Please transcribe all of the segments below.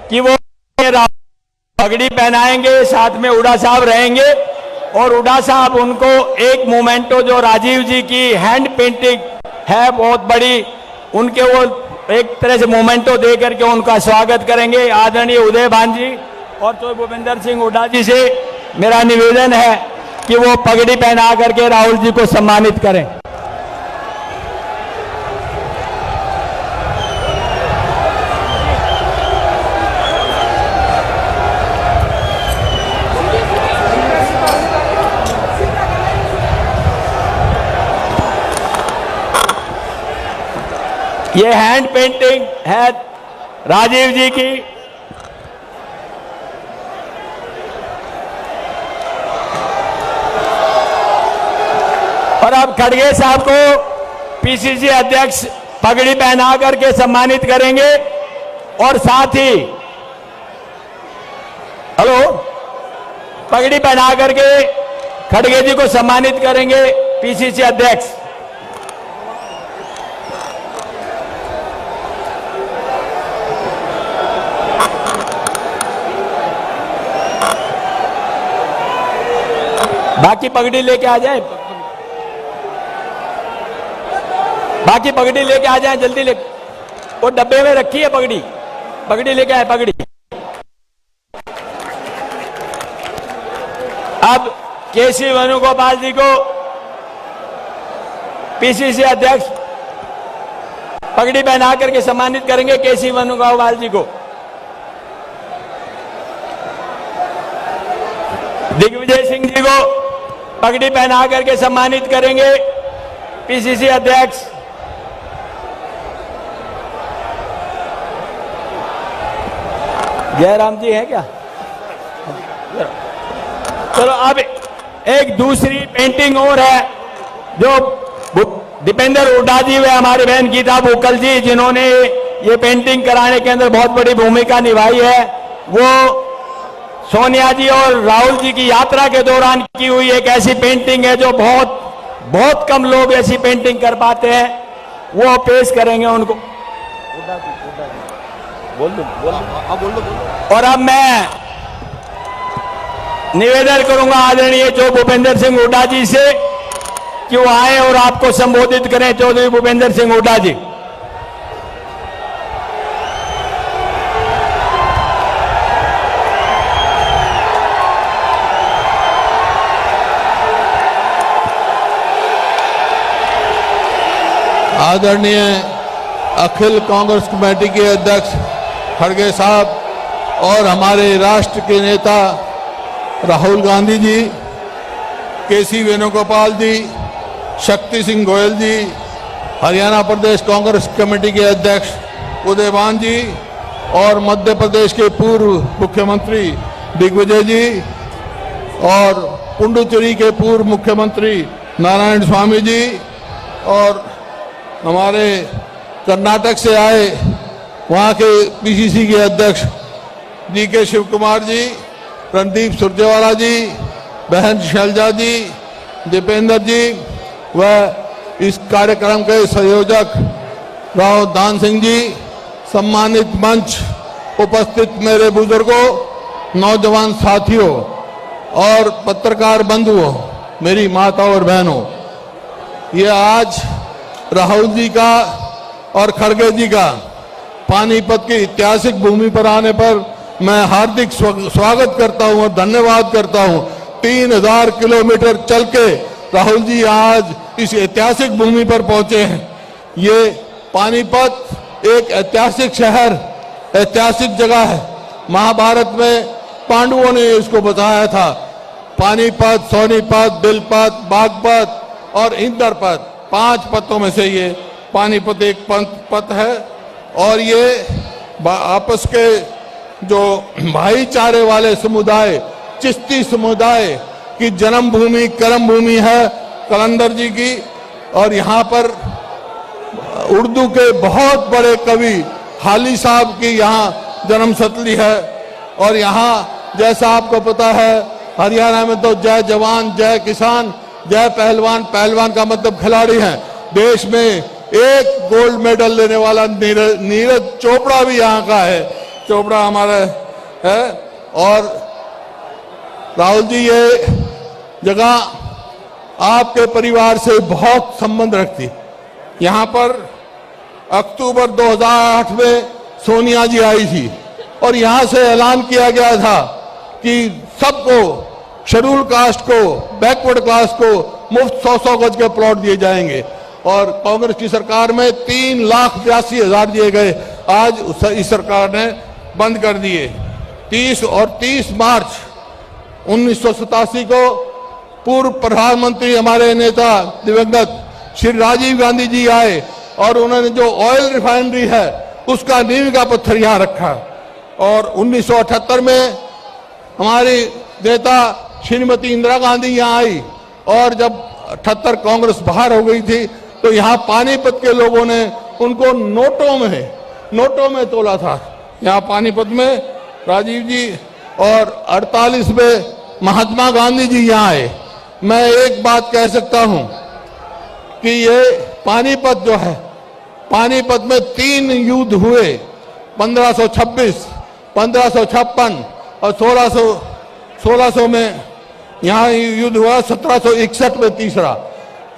कि वो पगड़ी पहनाएंगे, साथ में हुड्डा साहब रहेंगे और हुड्डा साहब उनको एक मोमेंटो जो राजीव जी की हैंड पेंटिंग है बहुत बड़ी, उनके वो एक तरह से मोमेंटो दे करके उनका स्वागत करेंगे। आदरणीय उदय भान जी और तो भूपेंद्र सिंह हुड्डा जी से मेरा निवेदन है कि वो पगड़ी पहना करके राहुल जी को सम्मानित करें। ये हैंड पेंटिंग है राजीव जी की। और अब खड़गे साहब को पीसीसी अध्यक्ष पगड़ी पहना करके सम्मानित करेंगे और साथ ही पगड़ी पहना करके खड़गे जी को सम्मानित करेंगे पीसीसी अध्यक्ष। बाकी पगड़ी लेके आ जाए, बाकी पगड़ी लेके आ जाए जल्दी। वो डब्बे में रखी है पगड़ी, पगड़ी लेके आए पगड़ी। अब केसी वेणुगोपाल जी को पीसीसी अध्यक्ष पगड़ी पहना करके सम्मानित करेंगे केसी वेणुगोपाल जी को। दिग्विजय सिंह जी को पगड़ी पहना करके सम्मानित करेंगे पीसीसी अध्यक्ष। जयराम जी हैं क्या? चलो अब एक दूसरी पेंटिंग और है जो दीपेंद्र हुड्डा जी व हमारी बहन गीता भूकल जी जिन्होंने ये पेंटिंग कराने के अंदर बहुत बड़ी भूमिका निभाई है। वो सोनिया जी और राहुल जी की यात्रा के दौरान की हुई एक ऐसी पेंटिंग है जो बहुत कम लोग ऐसी पेंटिंग कर पाते हैं। वो पेश करेंगे उनको। बोल दो। और अब मैं निवेदन करूंगा आदरणीय जो भूपेंद्र सिंह हुड्डा जी से कि वो आए और आपको संबोधित करें। चौधरी भूपेंद्र सिंह हुड्डा जी। आदरणीय अखिल कांग्रेस कमेटी के अध्यक्ष खड़गे साहब और हमारे राष्ट्र के नेता राहुल गांधी जी, केसी वेणुगोपाल जी, शक्ति सिंह गोयल जी, हरियाणा प्रदेश कांग्रेस कमेटी के अध्यक्ष उदय भान जी और मध्य प्रदेश के पूर्व मुख्यमंत्री दिग्विजय जी और पुडुचेरी के पूर्व मुख्यमंत्री नारायण स्वामी जी और हमारे कर्नाटक से आए वहाँ के पीसीसी के अध्यक्ष डीके शिव कुमार जी, रणदीप सुरजेवाला जी, बहन शैलजा जी, दीपेंद्र जी व इस कार्यक्रम के संयोजक राव दान सिंह जी, सम्मानित मंच उपस्थित मेरे बुजुर्गों, नौजवान साथियों और पत्रकार बंधुओं, मेरी माता और बहनों, ये आज राहुल जी का और खड़गे जी का पानीपत की ऐतिहासिक भूमि पर आने पर मैं हार्दिक स्वागत करता हूं और धन्यवाद करता हूं। 3000 किलोमीटर चल के राहुल जी आज इस ऐतिहासिक भूमि पर पहुंचे हैं। ये पानीपत एक ऐतिहासिक शहर, ऐतिहासिक जगह है। महाभारत में पांडवों ने इसको बताया था। पानीपत, सोनीपत, बिलपत, बागपत और इंद्रपत, 5 पतों में से ये पानीपत एक पत है। और ये आपस के जो भाईचारे वाले समुदाय, चिश्ती समुदाय की जन्मभूमि, कर्म भूमि है कलंदर जी की। और यहाँ पर उर्दू के बहुत बड़े कवि हाली साहब की यहाँ जन्मस्थली है। और यहाँ जैसा आपको पता है हरियाणा में तो जय जवान जय किसान जय पहलवान, पहलवान का मतलब खिलाड़ी है। देश में एक गोल्ड मेडल लेने वाला नीरज चोपड़ा भी यहाँ का है। चोपड़ा हमारा है। और राहुल जी, ये जगह आपके परिवार से बहुत संबंध रखती। यहाँ पर अक्टूबर 2008 में सोनिया जी आई थी और यहाँ से ऐलान किया गया था कि सबको, शेड्यूल कास्ट को, बैकवर्ड क्लास को मुफ्त 100-100 गज के प्लॉट दिए जाएंगे। और कांग्रेस की सरकार में 3,82,000 दिए गए। आज इस सरकार ने बंद कर दिए। 30 मार्च 1987 को पूर्व प्रधानमंत्री, हमारे नेता दिवंगत श्री राजीव गांधी जी आए और उन्होंने जो ऑयल रिफाइनरी है उसका नींव का पत्थर यहां रखा। और 1978 में हमारी नेता श्रीमती इंदिरा गांधी यहां आई और जब 78 कांग्रेस बाहर हो गई थी तो यहाँ पानीपत के लोगों ने उनको नोटों में तोला था। यहाँ पानीपत में राजीव जी और 48 में महात्मा गांधी जी यहाँ आए। मैं एक बात कह सकता हूं कि ये पानीपत जो है, पानीपत में 3 युद्ध हुए, 1526, 1556 और 1600 में यहाँ युद्ध हुआ, 1761 में तीसरा।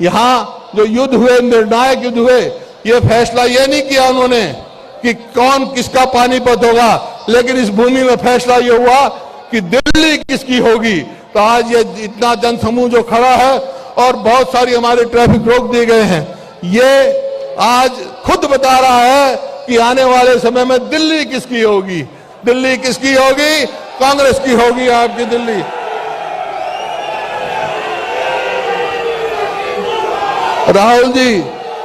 यहाँ जो युद्ध हुए, निर्णायक युद्ध हुए, ये फैसला ये नहीं किया उन्होंने कि कौन किसका पानीपत होगा, लेकिन इस भूमि में फैसला ये हुआ कि दिल्ली किसकी होगी। तो आज ये इतना जनसमूह जो खड़ा है और बहुत सारी हमारे ट्रैफिक रोक दिए गए हैं, ये आज खुद बता रहा है कि आने वाले समय में दिल्ली किसकी होगी। दिल्ली किसकी होगी? कांग्रेस की होगी आपकी दिल्ली। राहुल जी,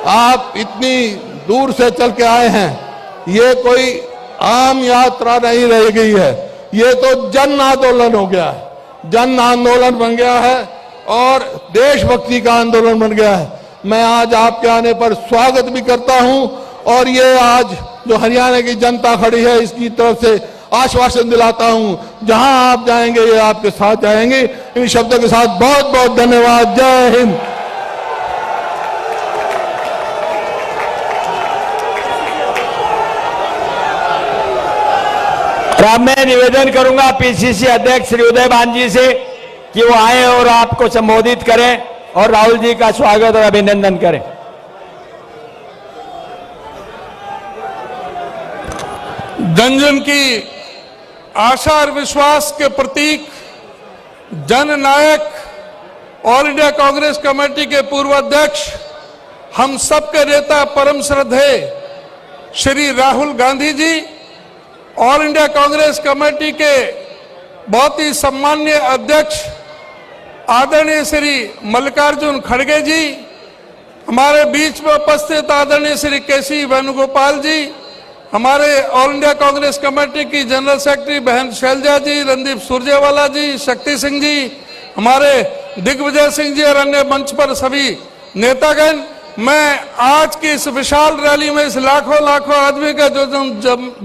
आप इतनी दूर से चल के आए हैं, ये कोई आम यात्रा नहीं रह गई है, ये तो जन आंदोलन हो गया है, जन आंदोलन बन गया है और देशभक्ति का आंदोलन बन गया है। मैं आज आपके आने पर स्वागत भी करता हूं और ये आज जो हरियाणा की जनता खड़ी है इसकी तरफ से आश्वासन दिलाता हूं, जहां आप जाएंगे ये आपके साथ जाएंगे। इन शब्दों के साथ बहुत बहुत धन्यवाद। जय हिंद। अब मैं निवेदन करूंगा पीसीसी अध्यक्ष श्री उदय भान जी से कि वो आए और आपको संबोधित करें और राहुल जी का स्वागत और अभिनंदन करें। जन जन की आशा और विश्वास के प्रतीक, जननायक, ऑल इंडिया कांग्रेस कमेटी के पूर्व अध्यक्ष, हम सबके नेता, परम श्रद्धेय Shri Rahul Gandhi ji, all India Congress committee के बहुत ही सम्माननीय अध्यक्ष आदरणीय श्री मल्लिकार्जुन खड़गे जी, हमारे बीच में उपस्थित आदरणीय श्री केसी वेणुगोपाल जी, हमारे ऑल इंडिया कांग्रेस कमेटी की जनरल सेक्रेटरी बहन शैलजा जी, रणदीप सुरजेवाला जी, शक्ति सिंह जी, हमारे दिग्विजय सिंह जी और अन्य मंच पर सभी नेतागण। मैं आज की इस विशाल रैली में इस लाखों आदमी का जो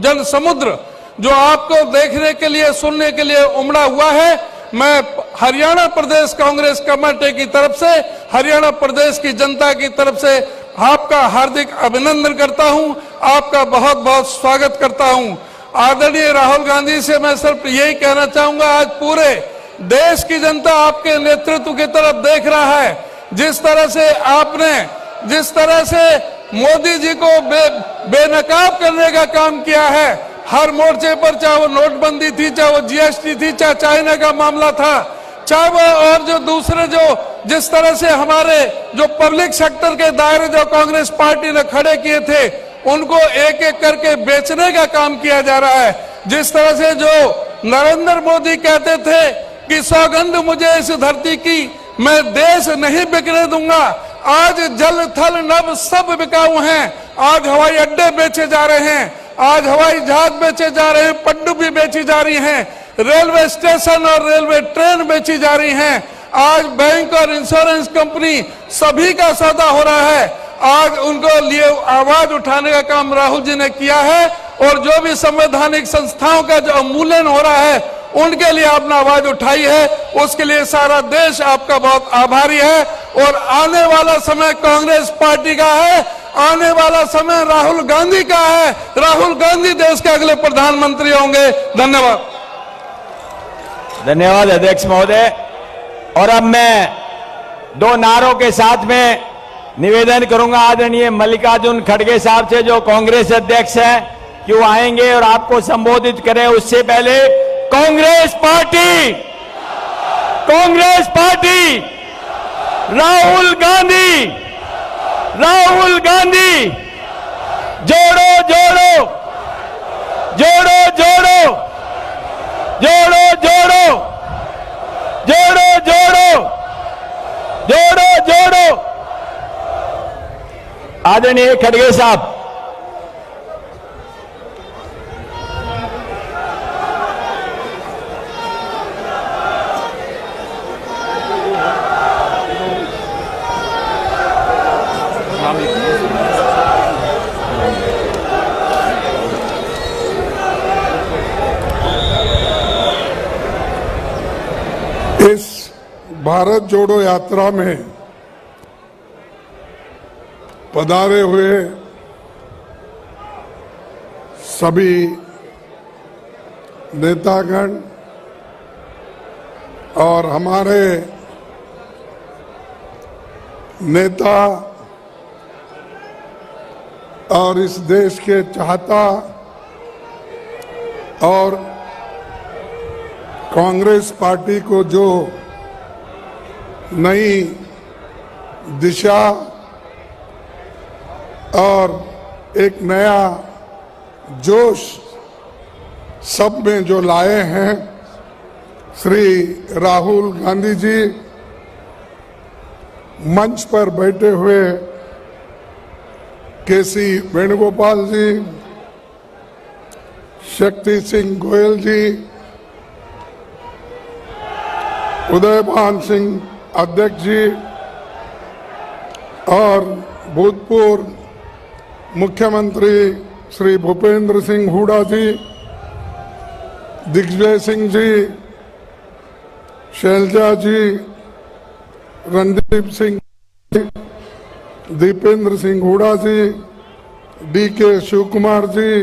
जन समुद्र जो आपको देखने के लिए, सुनने के लिए उमड़ा हुआ है, मैं हरियाणा प्रदेश कांग्रेस कमेटी की तरफ से, हरियाणा प्रदेश की जनता की तरफ से आपका हार्दिक अभिनंदन करता हूं, आपका बहुत बहुत स्वागत करता हूं। आदरणीय राहुल गांधी से मैं सिर्फ यही कहना चाहूंगा, आज पूरे देश की जनता आपके नेतृत्व की तरफ देख रहा है। जिस तरह से मोदी जी को बेनकाब करने का काम किया है, हर मोर्चे पर, चाहे वो नोटबंदी थी, चाहे वो जीएसटी थी, चाहे चाइना का मामला था, चाहे वो और जो दूसरे जिस तरह से हमारे जो पब्लिक सेक्टर के दायरे जो कांग्रेस पार्टी ने खड़े किए थे, उनको एक एक करके बेचने का काम किया जा रहा है। जिस तरह से जो नरेंद्र मोदी कहते थे कि सौगंध मुझे इस धरती की, मैं देश नहीं बिकने दूंगा, आज जल थल नभ सब बिकाऊ हैं। आज हवाई अड्डे बेचे जा रहे हैं, आज हवाई जहाज बेचे जा रहे हैं, पनडुब्बी बेची जा रही हैं, रेलवे स्टेशन और रेलवे ट्रेन बेची जा रही हैं, आज बैंक और इंश्योरेंस कंपनी सभी का सौदा हो रहा है। आज उनको लिए आवाज उठाने का काम राहुल जी ने किया है और जो भी संवैधानिक संस्थाओं का जो अवमूल्यन हो रहा है उनके लिए आपने आवाज उठाई है, उसके लिए सारा देश आपका बहुत आभारी है। और आने वाला समय कांग्रेस पार्टी का है, आने वाला समय राहुल गांधी का है। राहुल गांधी देश के अगले प्रधानमंत्री होंगे। धन्यवाद। धन्यवाद अध्यक्ष महोदय। और अब मैं दो नारों के साथ में निवेदन करूंगा आदरणीय मल्लिकार्जुन खड़गे साहब से, जो कांग्रेस अध्यक्ष हैं, कि वो आएंगे और आपको संबोधित करें। उससे पहले कांग्रेस पार्टी, कांग्रेस पार्टी, राहुल गांधी, राहुल गांधी, जोड़ो जोड़ो, जोड़ो जोड़ो, जोड़ो जोड़ो, जोड़ो जोड़ो, जोड़ो जोड़ो। आदरणीय खड़गे साहब। इस भारत जोड़ो यात्रा में पधारे हुए सभी नेतागण और हमारे नेता और इस देश के चाहता और कांग्रेस पार्टी को जो नई दिशा और एक नया जोश सब में जो लाए हैं श्री राहुल गांधी जी, मंच पर बैठे हुए केसी वेणुगोपाल जी, शक्ति सिंह गोयल जी, उदयभान सिंह अध्यक्ष जी और भूतपूर्व मुख्यमंत्री श्री भूपेंद्र सिंह हुड्डा जी, दिग्विजय सिंह जी, शैलजा जी, रणदीप सिंह जी, दीपेंद्र सिंह हुड्डा जी, डीके शिव कुमार जी,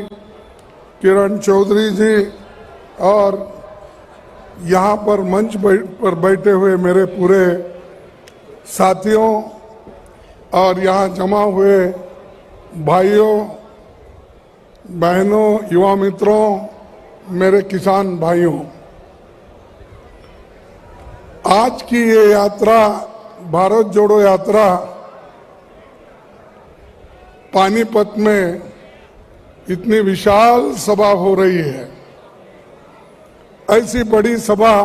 किरण चौधरी जी और यहाँ पर मंच पर बैठे हुए मेरे पूरे साथियों और यहाँ जमा हुए भाइयों बहनों, युवा मित्रों, मेरे किसान भाइयों, आज की ये यात्रा, भारत जोड़ो यात्रा, पानीपत में इतनी विशाल सभा हो रही है। ऐसी बड़ी सभा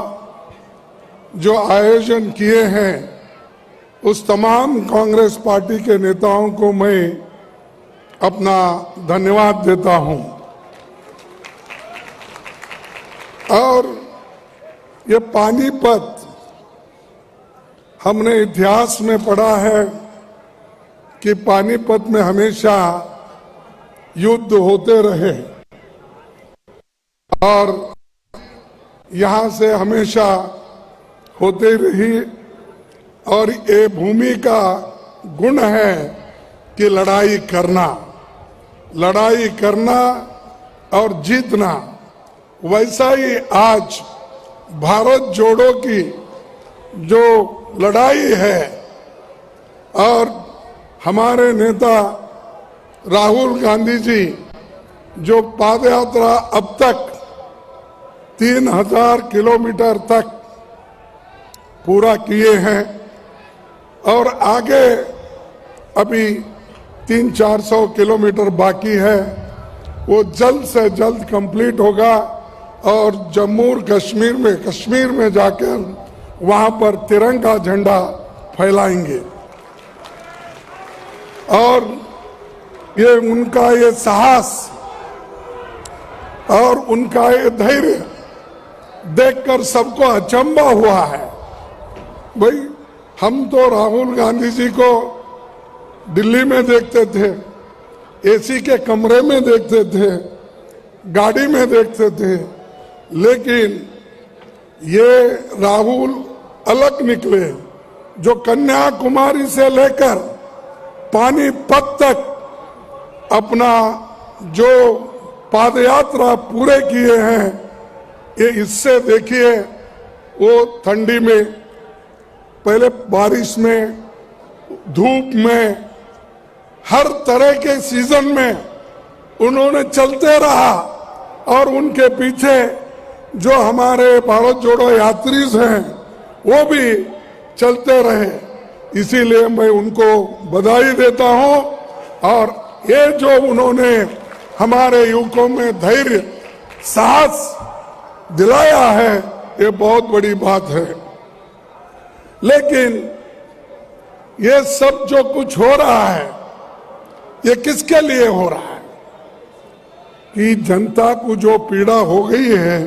जो आयोजन किए हैं उस तमाम कांग्रेस पार्टी के नेताओं को मैं अपना धन्यवाद देता हूं। और ये पानीपत, हमने इतिहास में पढ़ा है कि पानीपत में हमेशा युद्ध होते रहे और यहाँ से हमेशा होते रही, और ये भूमि का गुण है कि लड़ाई करना और जीतना। वैसा ही आज भारत जोड़ो की जो लड़ाई है और हमारे नेता राहुल गांधी जी जो पादयात्रा अब तक 3000 किलोमीटर तक पूरा किए हैं और आगे अभी 300-400 किलोमीटर बाकी है, वो जल्द से जल्द कंप्लीट होगा और जम्मू और कश्मीर में जाकर वहां पर तिरंगा झंडा फैलाएंगे। और ये उनका ये साहस और उनका ये धैर्य देखकर सबको अचंभा हुआ है। भाई, हम तो राहुल गांधी जी को दिल्ली में देखते थे, एसी के कमरे में देखते थे, गाड़ी में देखते थे, लेकिन ये राहुल अलग निकले, जो कन्याकुमारी से लेकर पानीपत तक अपना जो पादयात्रा पूरे किए हैं, ये इससे देखिए वो ठंडी में, पहले बारिश में, धूप में, हर तरह के सीजन में उन्होंने चलते रहा और उनके पीछे जो हमारे भारत जोड़ो यात्री हैं वो भी चलते रहे। इसीलिए मैं उनको बधाई देता हूं और ये जो उन्होंने हमारे युवकों में धैर्य साहस दिलाया है ये बहुत बड़ी बात है। लेकिन ये सब जो कुछ हो रहा है ये किसके लिए हो रहा है? कि जनता को जो पीड़ा हो गई है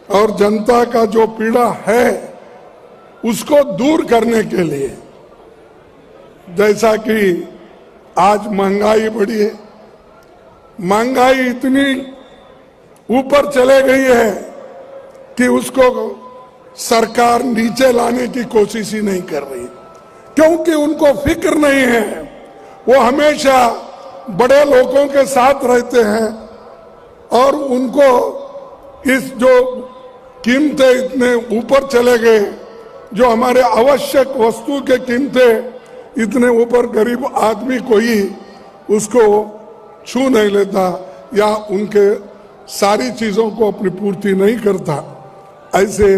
और जनता का जो पीड़ा है उसको दूर करने के लिए, जैसा कि आज महंगाई बढ़ी है, महंगाई इतनी ऊपर चले गई है कि उसको सरकार नीचे लाने की कोशिश ही नहीं कर रही, क्योंकि उनको फिक्र नहीं है। वो हमेशा बड़े लोगों के साथ रहते हैं और उनको इस जो कीमतें इतने ऊपर चले गए, जो हमारे आवश्यक वस्तु के कीमतें इतने ऊपर, गरीब आदमी कोई उसको छू नहीं लेता या उनके सारी चीजों को अपनी पूर्ति नहीं करता। ऐसे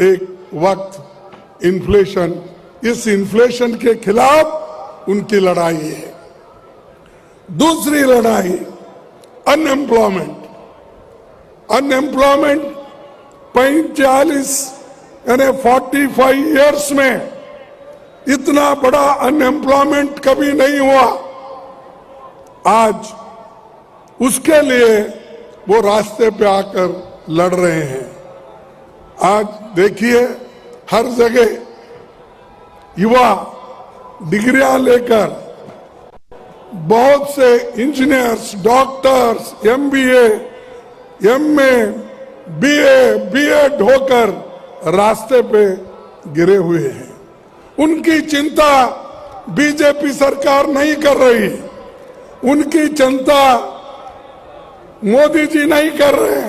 एक वक्त इन्फ्लेशन, इस इन्फ्लेशन के खिलाफ उनकी लड़ाई है। दूसरी लड़ाई अनएम्प्लॉयमेंट। अनएम्प्लॉयमेंट 45 यानी 45 इयर्स में इतना बड़ा अनएम्प्लॉयमेंट कभी नहीं हुआ। आज उसके लिए वो रास्ते पे आकर लड़ रहे हैं। आज देखिए हर जगह युवा डिग्रियां लेकर बहुत से engineers, doctors, MBA, MA, BA, BEd होकर रास्ते पे गिरे हुए हैं। उनकी चिंता बीजेपी सरकार नहीं कर रही, उनकी चिंता मोदी जी नहीं कर रहे,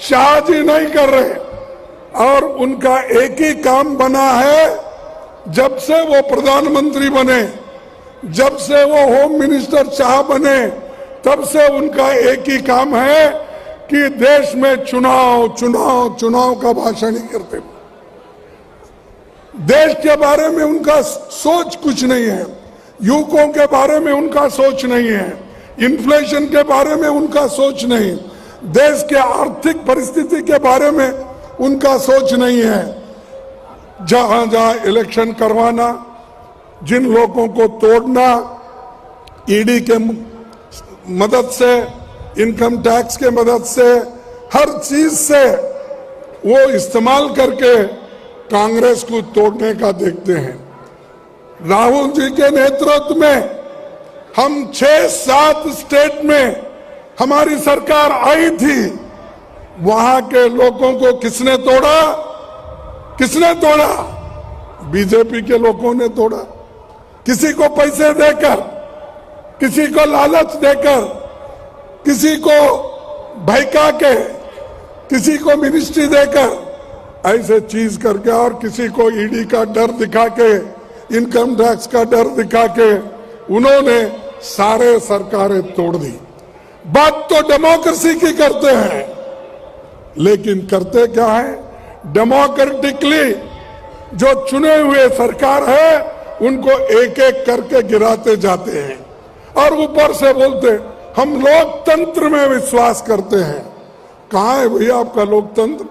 शाह जी नहीं कर रहे, और उनका एक ही काम बना है, जब से वो प्रधानमंत्री बने, जब से वो होम मिनिस्टर शाह बने, तब से उनका एक ही काम है कि देश में चुनाव चुनाव चुनाव का भाषण ही करते। देश के बारे में उनका सोच कुछ नहीं है, युवकों के बारे में उनका सोच नहीं है, इन्फ्लेशन के बारे में उनका सोच नहीं, देश के आर्थिक परिस्थिति के बारे में उनका सोच नहीं है। जहां जहां इलेक्शन करवाना, जिन लोगों को तोड़ना, ईडी के मदद से, इनकम टैक्स के मदद से, हर चीज से वो इस्तेमाल करके कांग्रेस को तोड़ने का देखते हैं। राहुल जी के नेतृत्व में हम 6-7 स्टेट में हमारी सरकार आई थी, वहां के लोगों को किसने तोड़ा? किसने तोड़ा? बीजेपी के लोगों ने तोड़ा। किसी को पैसे देकर, किसी को लालच देकर, किसी को भड़का के, किसी को मिनिस्ट्री देकर, ऐसे चीज करके, और किसी को ईडी का डर दिखा के, इनकम टैक्स का डर दिखा के उन्होंने सारे सरकारें तोड़ दी। बात तो डेमोक्रेसी की करते हैं, लेकिन करते क्या है? डेमोक्रेटिकली जो चुने हुए सरकार है उनको एक एक करके गिराते जाते हैं और ऊपर से बोलते हम लोकतंत्र में विश्वास करते हैं। कहां है भैया आपका लोकतंत्र?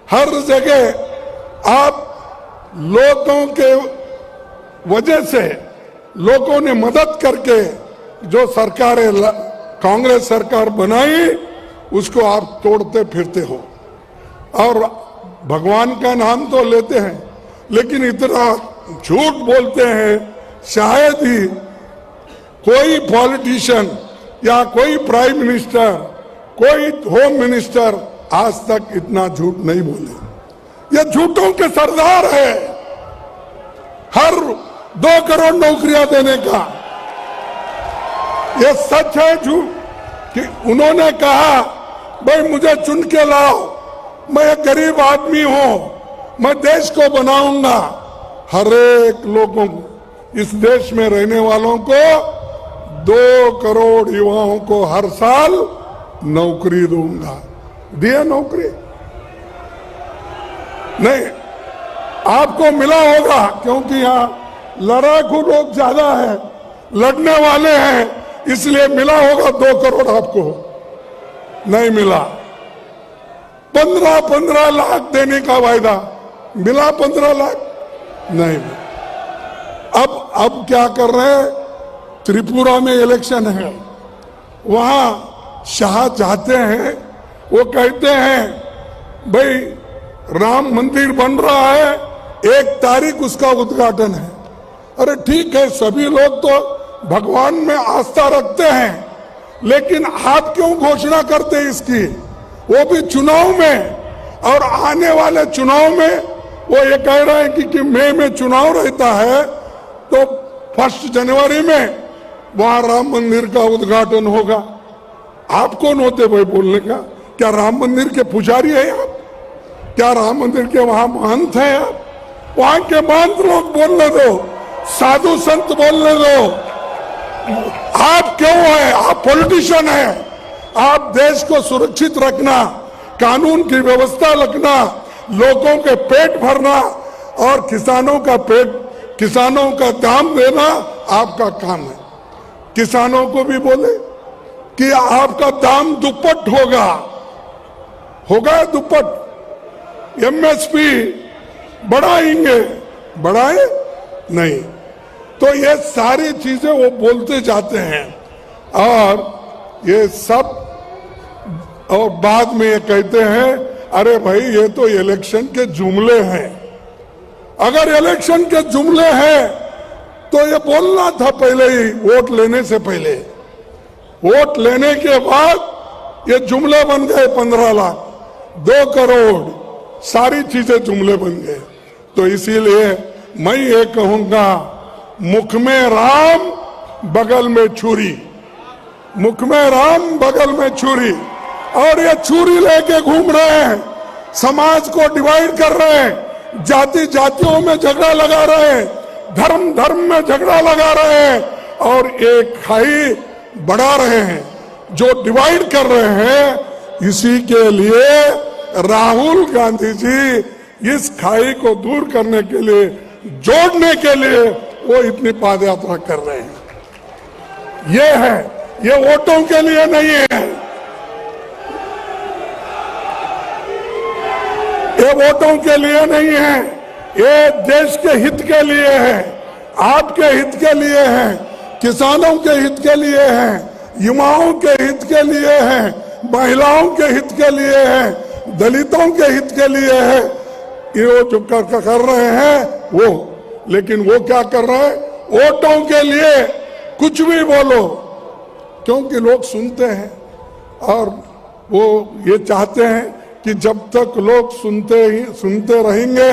हर जगह आप लोगों के वजह से, लोगों ने मदद करके जो सरकारें कांग्रेस सरकार बनाई उसको आप तोड़ते फिरते हो और भगवान का नाम तो लेते हैं, लेकिन इतना झूठ बोलते हैं। शायद ही कोई पॉलिटिशियन या कोई प्राइम मिनिस्टर, कोई होम मिनिस्टर आज तक इतना झूठ नहीं बोले। ये झूठों के सरदार है। हर 2 करोड़ नौकरियां देने का ये सच है झूठ कि उन्होंने कहा भाई मुझे चुन के लाओ, मैं एक गरीब आदमी हूं, मैं देश को बनाऊंगा, हर एक लोगों को, इस देश में रहने वालों को 2 करोड़ युवाओं को हर साल नौकरी दूंगा। दिया नौकरी? नहीं, आपको मिला होगा क्योंकि यहां लड़ाकू लोग ज्यादा है, लड़ने वाले हैं, इसलिए मिला होगा 2 करोड़ आपको। नहीं मिला। 15 लाख देने का वायदा मिला, 15 लाख नहीं मिला। अब क्या कर रहे हैं? त्रिपुरा में इलेक्शन है, वहां शाह चाहते हैं, वो कहते हैं भाई राम मंदिर बन रहा है, 1 तारीख उसका उद्घाटन है। अरे ठीक है, सभी लोग तो भगवान में आस्था रखते हैं, लेकिन आप क्यों घोषणा करते इसकी? वो भी चुनाव में, और आने वाले चुनाव में वो ये कह रहे हैं कि मई में चुनाव रहता है, तो 1 जनवरी में वहां राम मंदिर का उद्घाटन होगा। आप कौन होते भाई बोलने का? क्या राम मंदिर के पुजारी है आप? क्या राम मंदिर के वहां महंत हैं आप? वहां के महंत लोग बोलने दो, साधु संत बोलने दो। आप क्यों है? आप पॉलिटिशियन है। आप देश को सुरक्षित रखना, कानून की व्यवस्था रखना, लोगों के पेट भरना और किसानों का दाम देना आपका काम है। किसानों को भी बोले कि आपका दाम दुप्पट होगा दुप्पट। एमएसपी बढ़ाएंगे, बढ़ाए नहीं। तो ये सारी चीजें वो बोलते जाते हैं, और ये सब, और बाद में ये कहते हैं अरे भाई ये तो इलेक्शन के जुमले हैं। अगर इलेक्शन के जुमले हैं तो ये बोलना था पहले ही, वोट लेने से पहले। वोट लेने के बाद ये जुमले बन गए, 15 लाख, 2 करोड़, सारी चीजें जुमले बन गए। तो इसीलिए मैं ये कहूंगा, मुख में राम बगल में छुरी, मुख में राम बगल में छुरी, और ये छुरी लेके घूम रहे हैं, समाज को डिवाइड कर रहे हैं, जातियों में झगड़ा लगा रहे हैं, धर्म में झगड़ा लगा रहे हैं, और एक खाई बढ़ा रहे हैं। जो डिवाइड कर रहे हैं, इसी के लिए राहुल गांधी जी इस खाई को दूर करने के लिए, जोड़ने के लिए वो इतनी पादयात्रा कर रहे हैं। ये है, ये वोटों के लिए नहीं है, ये वोटों के लिए नहीं है, ये देश के हित के लिए है, आपके हित के लिए है, किसानों के हित के लिए है, युवाओं के हित के लिए है, महिलाओं के हित के लिए है, दलितों के हित के लिए है। ये जो कर रहे हैं वो, लेकिन वो क्या कर रहे हैं? वोटों के लिए कुछ भी बोलो, क्योंकि लोग सुनते हैं, और वो ये चाहते हैं कि जब तक लोग सुनते रहेंगे,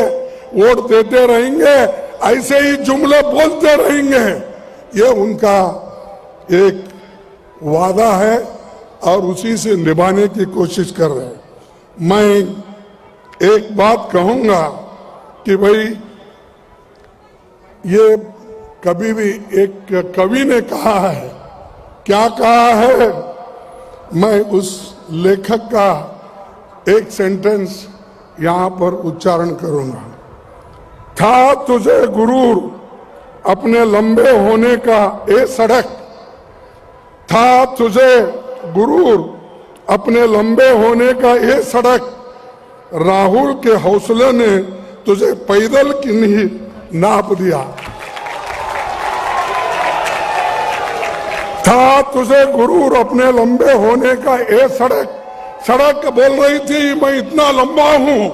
वोट देते रहेंगे, ऐसे ही जुमले बोलते रहेंगे। ये उनका एक वादा है और उसी से निभाने की कोशिश कर रहे हैं। मैं एक बात कहूंगा कि भाई ये कभी भी, एक कवि ने कहा है, क्या कहा है, मैं उस लेखक का एक सेंटेंस यहां पर उच्चारण करूंगा। था तुझे गुरूर अपने लंबे होने का ए सड़क, था तुझे गुरूर अपने लंबे होने का ये सड़क, राहुल के हौसले ने तुझे पैदल की नहीं नाप दिया। था तुझे गुरूर अपने लंबे होने का ये सड़क, सड़क बोल रही थी मैं इतना लंबा हूं,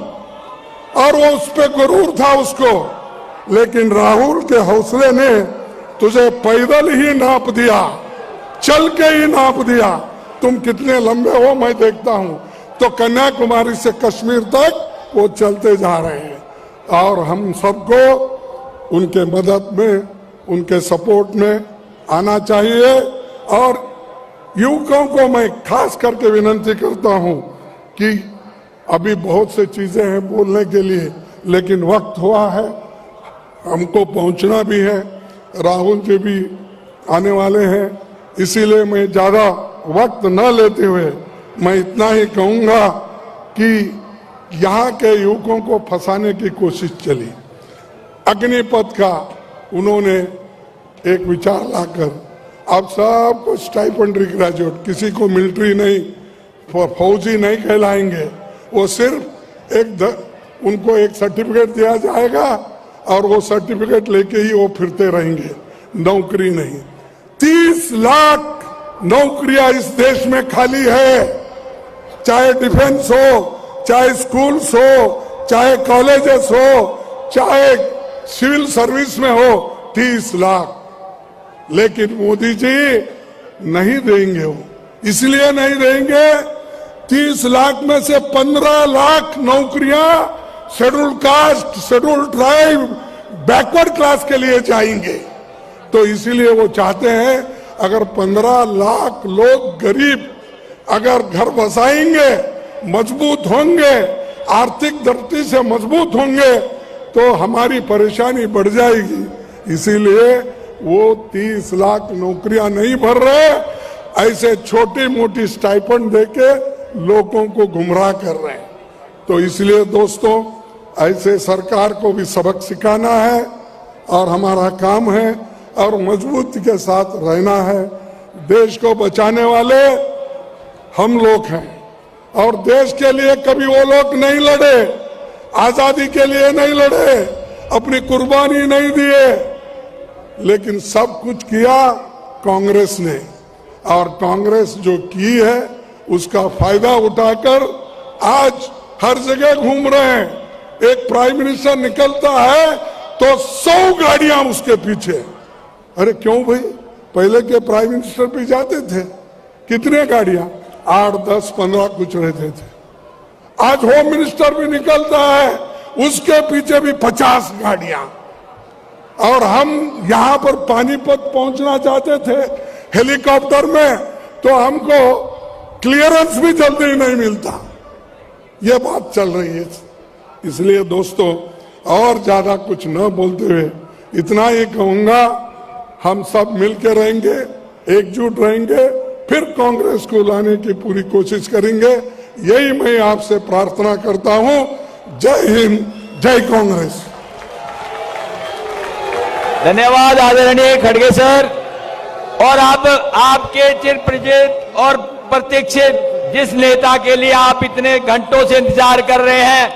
और वो उस पे गुरूर था उसको, लेकिन राहुल के हौसले ने तुझे पैदल ही नाप दिया, चल के ही नाप दिया। तुम कितने लंबे हो मैं देखता हूं। तो कन्याकुमारी से कश्मीर तक वो चलते जा रहे हैं, और हम सबको उनके मदद में, उनके सपोर्ट में आना चाहिए। और युवकों को मैं खास करके विनती करता हूं कि अभी बहुत से चीजें हैं बोलने के लिए, लेकिन वक्त हुआ है, हमको पहुंचना भी है, राहुल जी भी आने वाले हैं, इसीलिए मैं ज्यादा वक्त न लेते हुए मैं इतना ही कहूंगा कि यहाँ के युवकों को फंसाने की कोशिश चली। अग्निपथ का उन्होंने एक विचार लाकर अब सबको स्टाइपेंडरी ग्रेजुएट, किसी को मिलिट्री नहीं, फौजी नहीं कहलाएंगे, वो सिर्फ उनको एक सर्टिफिकेट दिया जाएगा और वो सर्टिफिकेट लेके ही वो फिरते रहेंगे, नौकरी नहीं। 30 लाख नौकरियां इस देश में खाली है, चाहे डिफेंस हो, चाहे स्कूल्स हो, चाहे कॉलेजेस हो, चाहे सिविल सर्विस में हो, 30 लाख। लेकिन मोदी जी नहीं देंगे, वो इसलिए नहीं देंगे, 30 लाख में से 15 लाख नौकरियां scheduled caste, scheduled tribe, backward class के लिए जाएंगे। तो इसीलिए वो चाहते हैं अगर 15 लाख लोग गरीब अगर घर बसाएंगे, मजबूत होंगे, आर्थिक दृष्टि से मजबूत होंगे, तो हमारी परेशानी बढ़ जाएगी। इसीलिए वो 30 लाख नौकरियां नहीं भर रहे, ऐसे छोटी मोटी स्टाइपेंड देके लोगों को गुमराह कर रहे हैं। तो इसलिए दोस्तों, ऐसे सरकार को भी सबक सिखाना है और हमारा काम है और मजबूती के साथ रहना है। देश को बचाने वाले हम लोग हैं और देश के लिए कभी वो लोग नहीं लड़े, आजादी के लिए नहीं लड़े, अपनी कुर्बानी नहीं दिए, लेकिन सब कुछ किया कांग्रेस ने। और कांग्रेस जो की है उसका फायदा उठाकर आज हर जगह घूम रहे हैं। एक प्राइम मिनिस्टर निकलता है तो 100 गाड़ियां उसके पीछे। अरे क्यों भाई, पहले के प्राइम मिनिस्टर भी जाते थे, कितने गाड़ियां, 8, 10, 15 कुछ रहते थे। आज होम मिनिस्टर भी निकलता है, उसके पीछे भी 50 गाड़ियां। और हम यहां पर पानीपत पहुंचना चाहते थे हेलीकॉप्टर में, तो हमको क्लियरेंस भी जल्दी नहीं मिलता। यह बात चल रही है। इसलिए दोस्तों, और ज्यादा कुछ न बोलते हुए इतना ही कहूंगा, हम सब मिलकर रहेंगे, एकजुट रहेंगे, फिर कांग्रेस को लाने की पूरी कोशिश करेंगे। यही मैं आपसे प्रार्थना करता हूं। जय हिंद, जय कांग्रेस। धन्यवाद आदरणीय खड़गे सर। और अब आपके चिर परिचित और प्रतीक्षित जिस नेता के लिए आप इतने घंटों से इंतजार कर रहे हैं,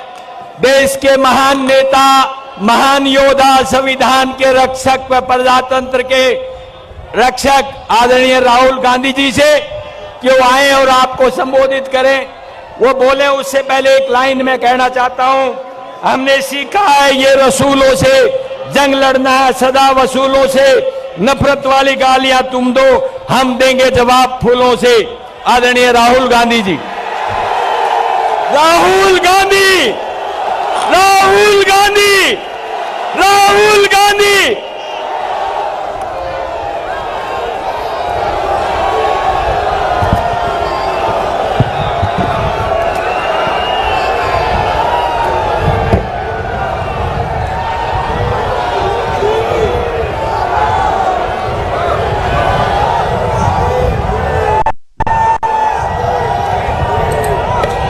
देश के महान नेता, महान योद्धा, संविधान के रक्षक व प्रजातंत्र के रक्षक आदरणीय राहुल गांधी जी से कि वो आए और आपको संबोधित करें। वो बोले उससे पहले एक लाइन में कहना चाहता हूं, हमने सीखा है ये रसूलों से जंग लड़ना है, सदा वसूलों से, नफरत वाली गालियां तुम दो, हम देंगे जवाब फूलों से। आदरणीय राहुल गांधी जी। राहुल गांधी, राहुल गांधी, राहुल गांधी।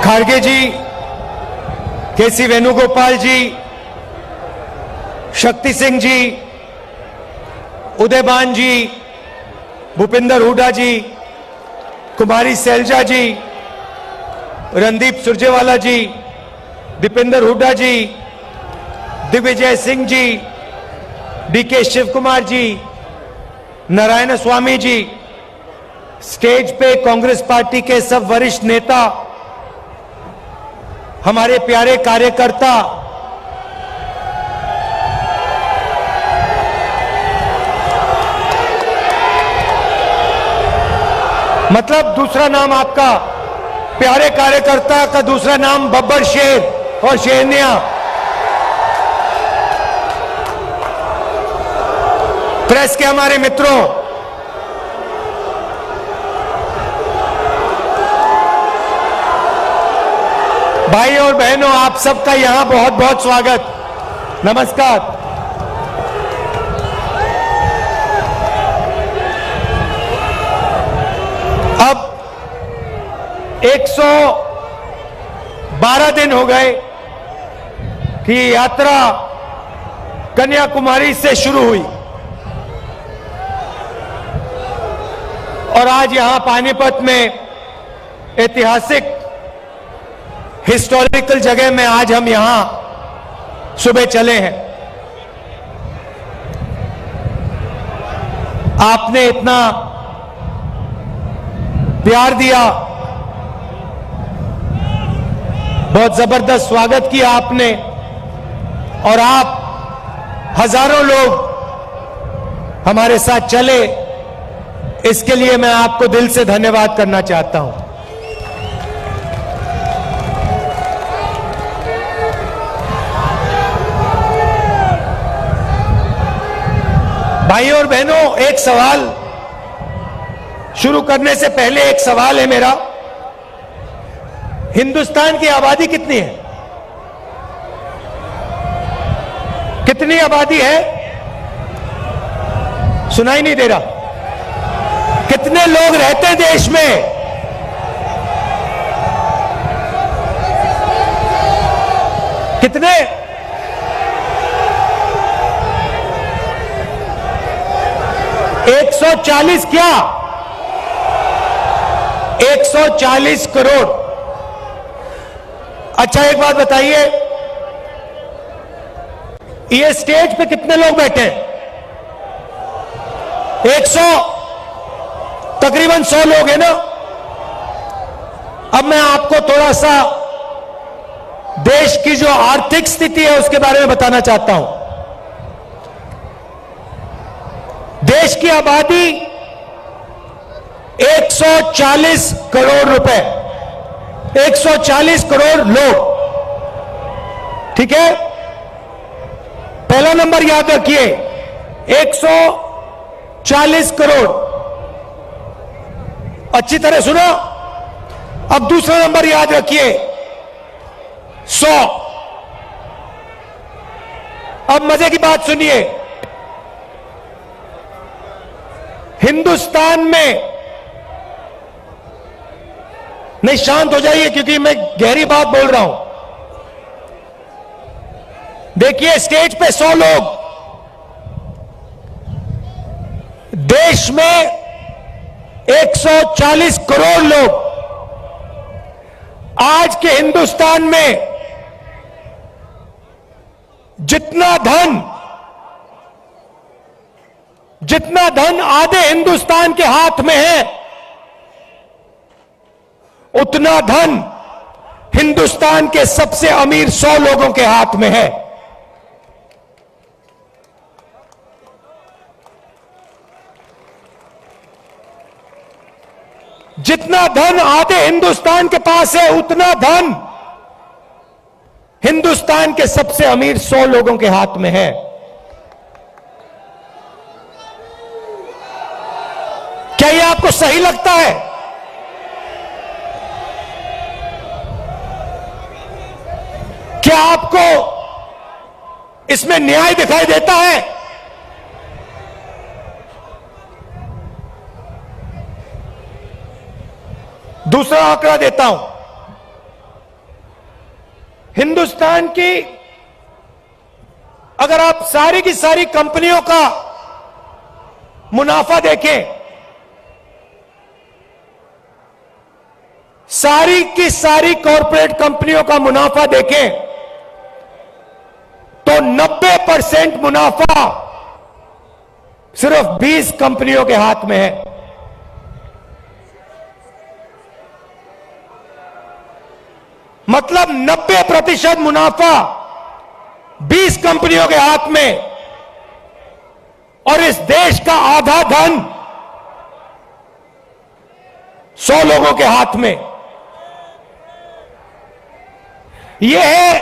खड़गे जी, केसी वेणुगोपाल जी, शक्ति सिंह जी, उदयबान जी, भूपिंदर हुड्डा जी, कुमारी सैलजा जी, रणदीप सुरजेवाला जी, दीपेंद्र हुड्डा जी, दिग्विजय सिंह जी, डीके शिव कुमार जी, नारायण स्वामी जी, स्टेज पे कांग्रेस पार्टी के सब वरिष्ठ नेता, हमारे प्यारे कार्यकर्ता, मतलब दूसरा नाम आपका, प्यारे कार्यकर्ता का दूसरा नाम बब्बर शेर और शेरनिया, प्रेस के हमारे मित्रों, भाई और बहनों, आप सबका यहां बहुत बहुत स्वागत। नमस्कार। अब 112 दिन हो गए कि यात्रा कन्याकुमारी से शुरू हुई और आज यहां पानीपत में ऐतिहासिक हिस्टोरिकल जगह में आज हम यहां सुबह चले हैं। आपने इतना प्यार दिया, बहुत जबरदस्त स्वागत किया आपने, और आप हजारों लोग हमारे साथ चले, इसके लिए मैं आपको दिल से धन्यवाद करना चाहता हूं। भाइयों और बहनों, एक सवाल शुरू करने से पहले एक सवाल है मेरा। हिंदुस्तान की आबादी कितनी है? कितनी आबादी है? सुनाई नहीं दे रहा। कितने लोग रहते हैं देश में? कितने? 140 क्या? 140 करोड़। अच्छा, एक बात बताइए, ये स्टेज पे कितने लोग बैठे हैं? 100, तकरीबन 100 लोग हैं ना। अब मैं आपको थोड़ा सा देश की जो आर्थिक स्थिति है उसके बारे में बताना चाहता हूं। देश की आबादी 140 करोड़ रुपए, 140 करोड़ लोग, ठीक है? पहला नंबर याद रखिए, 140 करोड़। अच्छी तरह सुनो। अब दूसरा नंबर याद रखिए, 100। अब मजे की बात सुनिए, हिंदुस्तान में, नहीं शांत हो जाइए क्योंकि मैं गहरी बात बोल रहा हूं। देखिए, स्टेज पे 100 लोग, देश में 140 करोड़ लोग। आज के हिंदुस्तान में जितना धन आधे हिंदुस्तान के हाथ में है, उतना धन हिंदुस्तान के सबसे अमीर 100 लोगों के हाथ में है। जितना धन आधे हिंदुस्तान के पास है, उतना धन हिंदुस्तान के सबसे अमीर 100 लोगों के हाथ में है। क्या यह आपको सही लगता है? क्या आपको इसमें न्याय दिखाई देता है? दूसरा आंकड़ा देता हूं। हिंदुस्तान की, अगर आप सारी की सारी कंपनियों का मुनाफा देखें, सारी की सारी कॉरपोरेट कंपनियों का मुनाफा देखें, तो 90% मुनाफा सिर्फ 20 कंपनियों के हाथ में है। मतलब 90% मुनाफा 20 कंपनियों के हाथ में, और इस देश का आधा धन 100 लोगों के हाथ में। यह है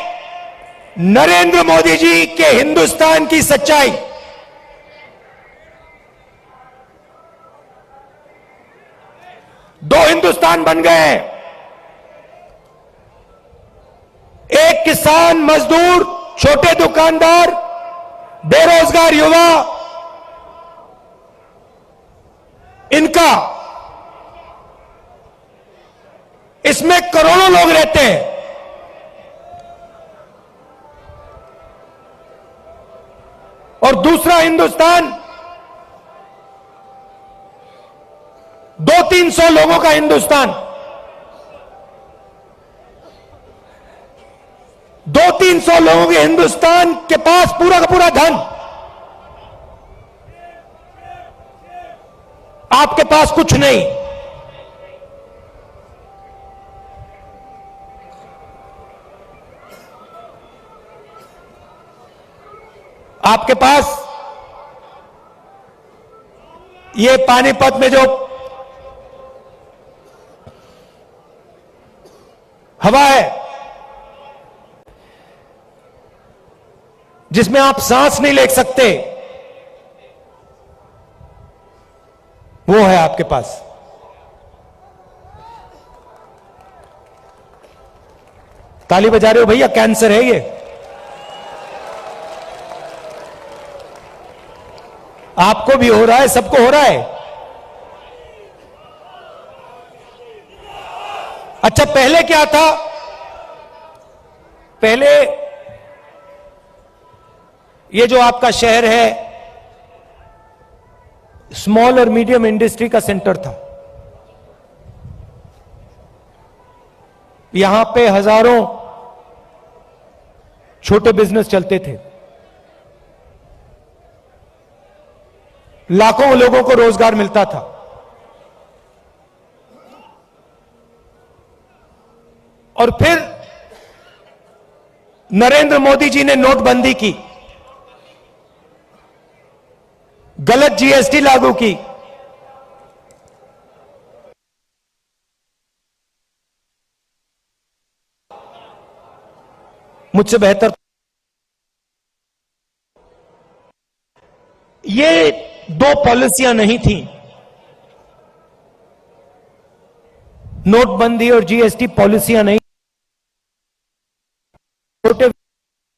नरेंद्र मोदी जी के हिंदुस्तान की सच्चाई। दो हिंदुस्तान बन गए हैं। किसान, मजदूर, छोटे दुकानदार, बेरोजगार युवा, इनका, इसमें करोड़ों लोग रहते हैं। और दूसरा हिंदुस्तान 200-300 लोगों का हिंदुस्तान, 200-300 लोगों के हिंदुस्तान के पास पूरा का पूरा धन, आपके पास कुछ नहीं। आपके पास ये पानीपत में जो हवा है, जिसमें आप सांस नहीं ले सकते, वो है आपके पास। ताली बजा रहे हो भैया, कैंसर है ये। आपको भी हो रहा है, सबको हो रहा है। अच्छा, पहले क्या था? पहले ये जो आपका शहर है, स्मॉल और मीडियम इंडस्ट्री का सेंटर था। यहां पे हजारों छोटे बिजनेस चलते थे, लाखों लोगों को रोजगार मिलता था। और फिर नरेंद्र मोदी जी ने नोटबंदी की, गलत जीएसटी लागू की, मुझसे बेहतर ये दो पॉलिसियां नहीं थी, नोटबंदी और जीएसटी पॉलिसियां नहीं, छोटे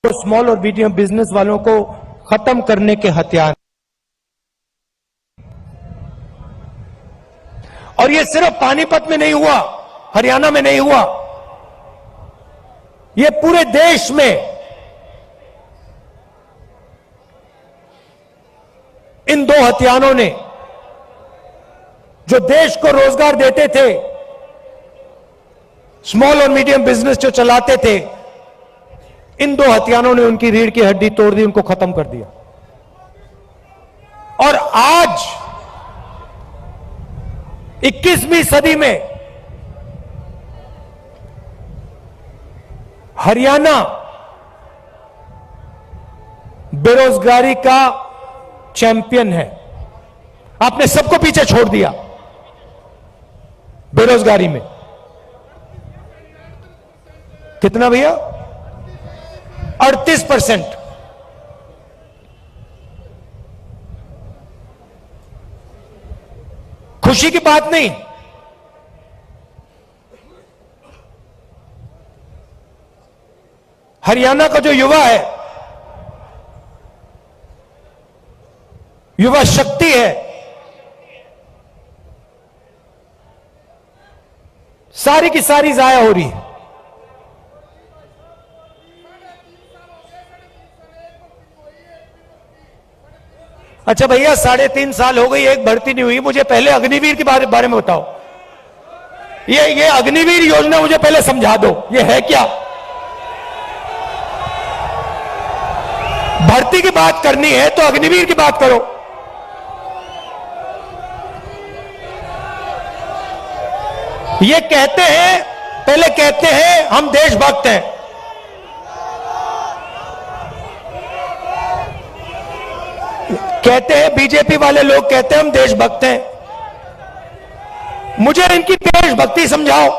स्मॉल और मीडियम बिजनेस वालों को खत्म करने के हथियार। और ये सिर्फ पानीपत में नहीं हुआ, हरियाणा में नहीं हुआ, ये पूरे देश में इन दो हथियारों ने, जो देश को रोजगार देते थे, स्मॉल और मीडियम बिजनेस जो चलाते थे, इन दो हथियारों ने उनकी रीढ़ की हड्डी तोड़ दी, उनको खत्म कर दिया। और आज 21वीं सदी में हरियाणा बेरोजगारी का चैंपियन है। आपने सबको पीछे छोड़ दिया बेरोजगारी में। कितना भैया? 38%। खुशी की बात नहीं, हरियाणा का जो युवा है, युवा शक्ति है, सारी की सारी जाया हो रही है। अच्छा भैया, 3.5 साल हो गई, एक भर्ती नहीं हुई। मुझे पहले अग्निवीर के बारे में बताओ। ये अग्निवीर योजना मुझे पहले समझा दो, ये है क्या? भर्ती की बात करनी है तो अग्निवीर की बात करो। ये कहते हैं, पहले कहते हैं हम देशभक्त हैं, कहते हैं बीजेपी वाले लोग कहते हैं हम देशभक्त हैं। मुझे इनकी देशभक्ति समझाओ।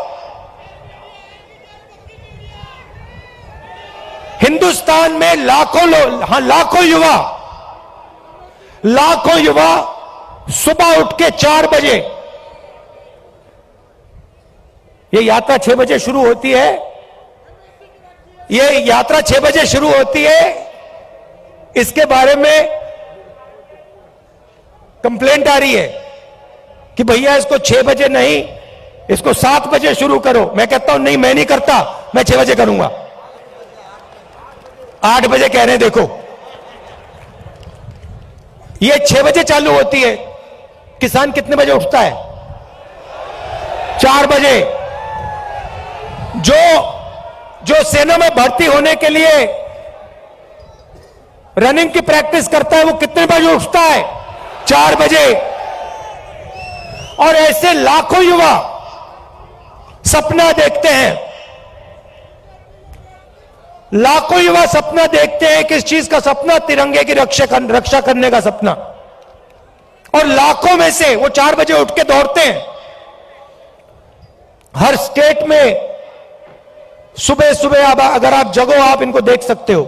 हिंदुस्तान में लाखों लोग, हाँ लाखों युवा सुबह उठ के 4 बजे, ये यात्रा 6 बजे शुरू होती है, ये यात्रा 6 बजे शुरू होती है, इसके बारे में कंप्लेंट आ रही है कि भैया इसको 6 बजे नहीं, इसको 7 बजे शुरू करो। मैं कहता हूं नहीं, मैं नहीं करता, मैं 6 बजे करूंगा। 8 बजे कह रहे हैं। देखो, ये 6 बजे चालू होती है। किसान कितने बजे उठता है? 4 बजे। जो सेना में भर्ती होने के लिए रनिंग की प्रैक्टिस करता है, वो कितने बजे उठता है? 4 बजे। और ऐसे लाखों युवा सपना देखते हैं, लाखों युवा सपना देखते हैं। किस चीज का सपना? तिरंगे की रक्षा करने का सपना। और लाखों में से वो 4 बजे उठ के दौड़ते हैं। हर स्टेट में सुबह सुबह अगर आप जगो, आप इनको देख सकते हो।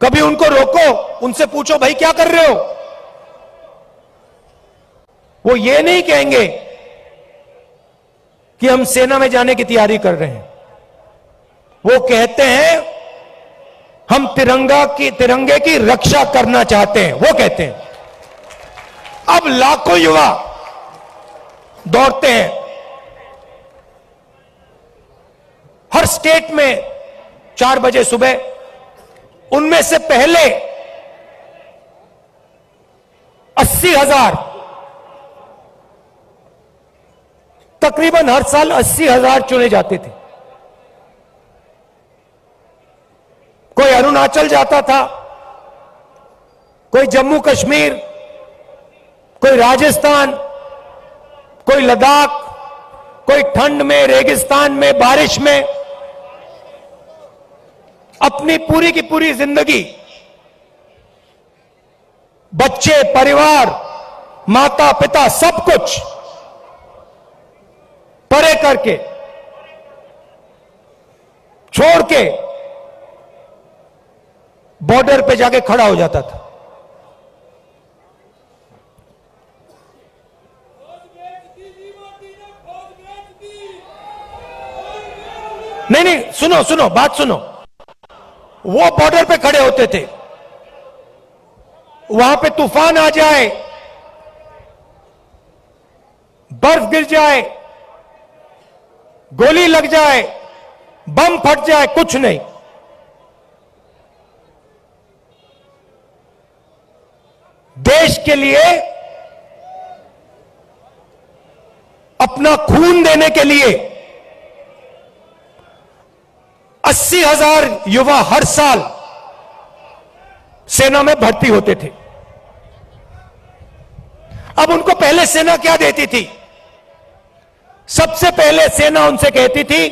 कभी उनको रोको, उनसे पूछो भाई क्या कर रहे हो? वो ये नहीं कहेंगे कि हम सेना में जाने की तैयारी कर रहे हैं। वो कहते हैं हम तिरंगे की रक्षा करना चाहते हैं, वो कहते हैं। अब लाखों युवा दौड़ते हैं हर स्टेट में 4 बजे सुबह। उनमें से पहले 80,000, तकरीबन हर साल 80,000 चुने जाते थे। कोई अरुणाचल जाता था, कोई जम्मू कश्मीर, कोई राजस्थान, कोई लद्दाख, कोई ठंड में, रेगिस्तान में, बारिश में अपनी पूरी की पूरी जिंदगी बच्चे, परिवार, माता पिता, सब कुछ परे करके, छोड़ के बॉर्डर पे जाके खड़ा हो जाता था। नहीं, सुनो, बात सुनो। वो बॉर्डर पे खड़े होते थे, वहां पे तूफान आ जाए, बर्फ गिर जाए, गोली लग जाए, बम फट जाए, कुछ नहीं। देश के लिए, अपना खून देने के लिए 80,000 युवा हर साल सेना में भर्ती होते थे। अब उनको पहले सेना क्या देती थी? सबसे पहले सेना उनसे कहती थी,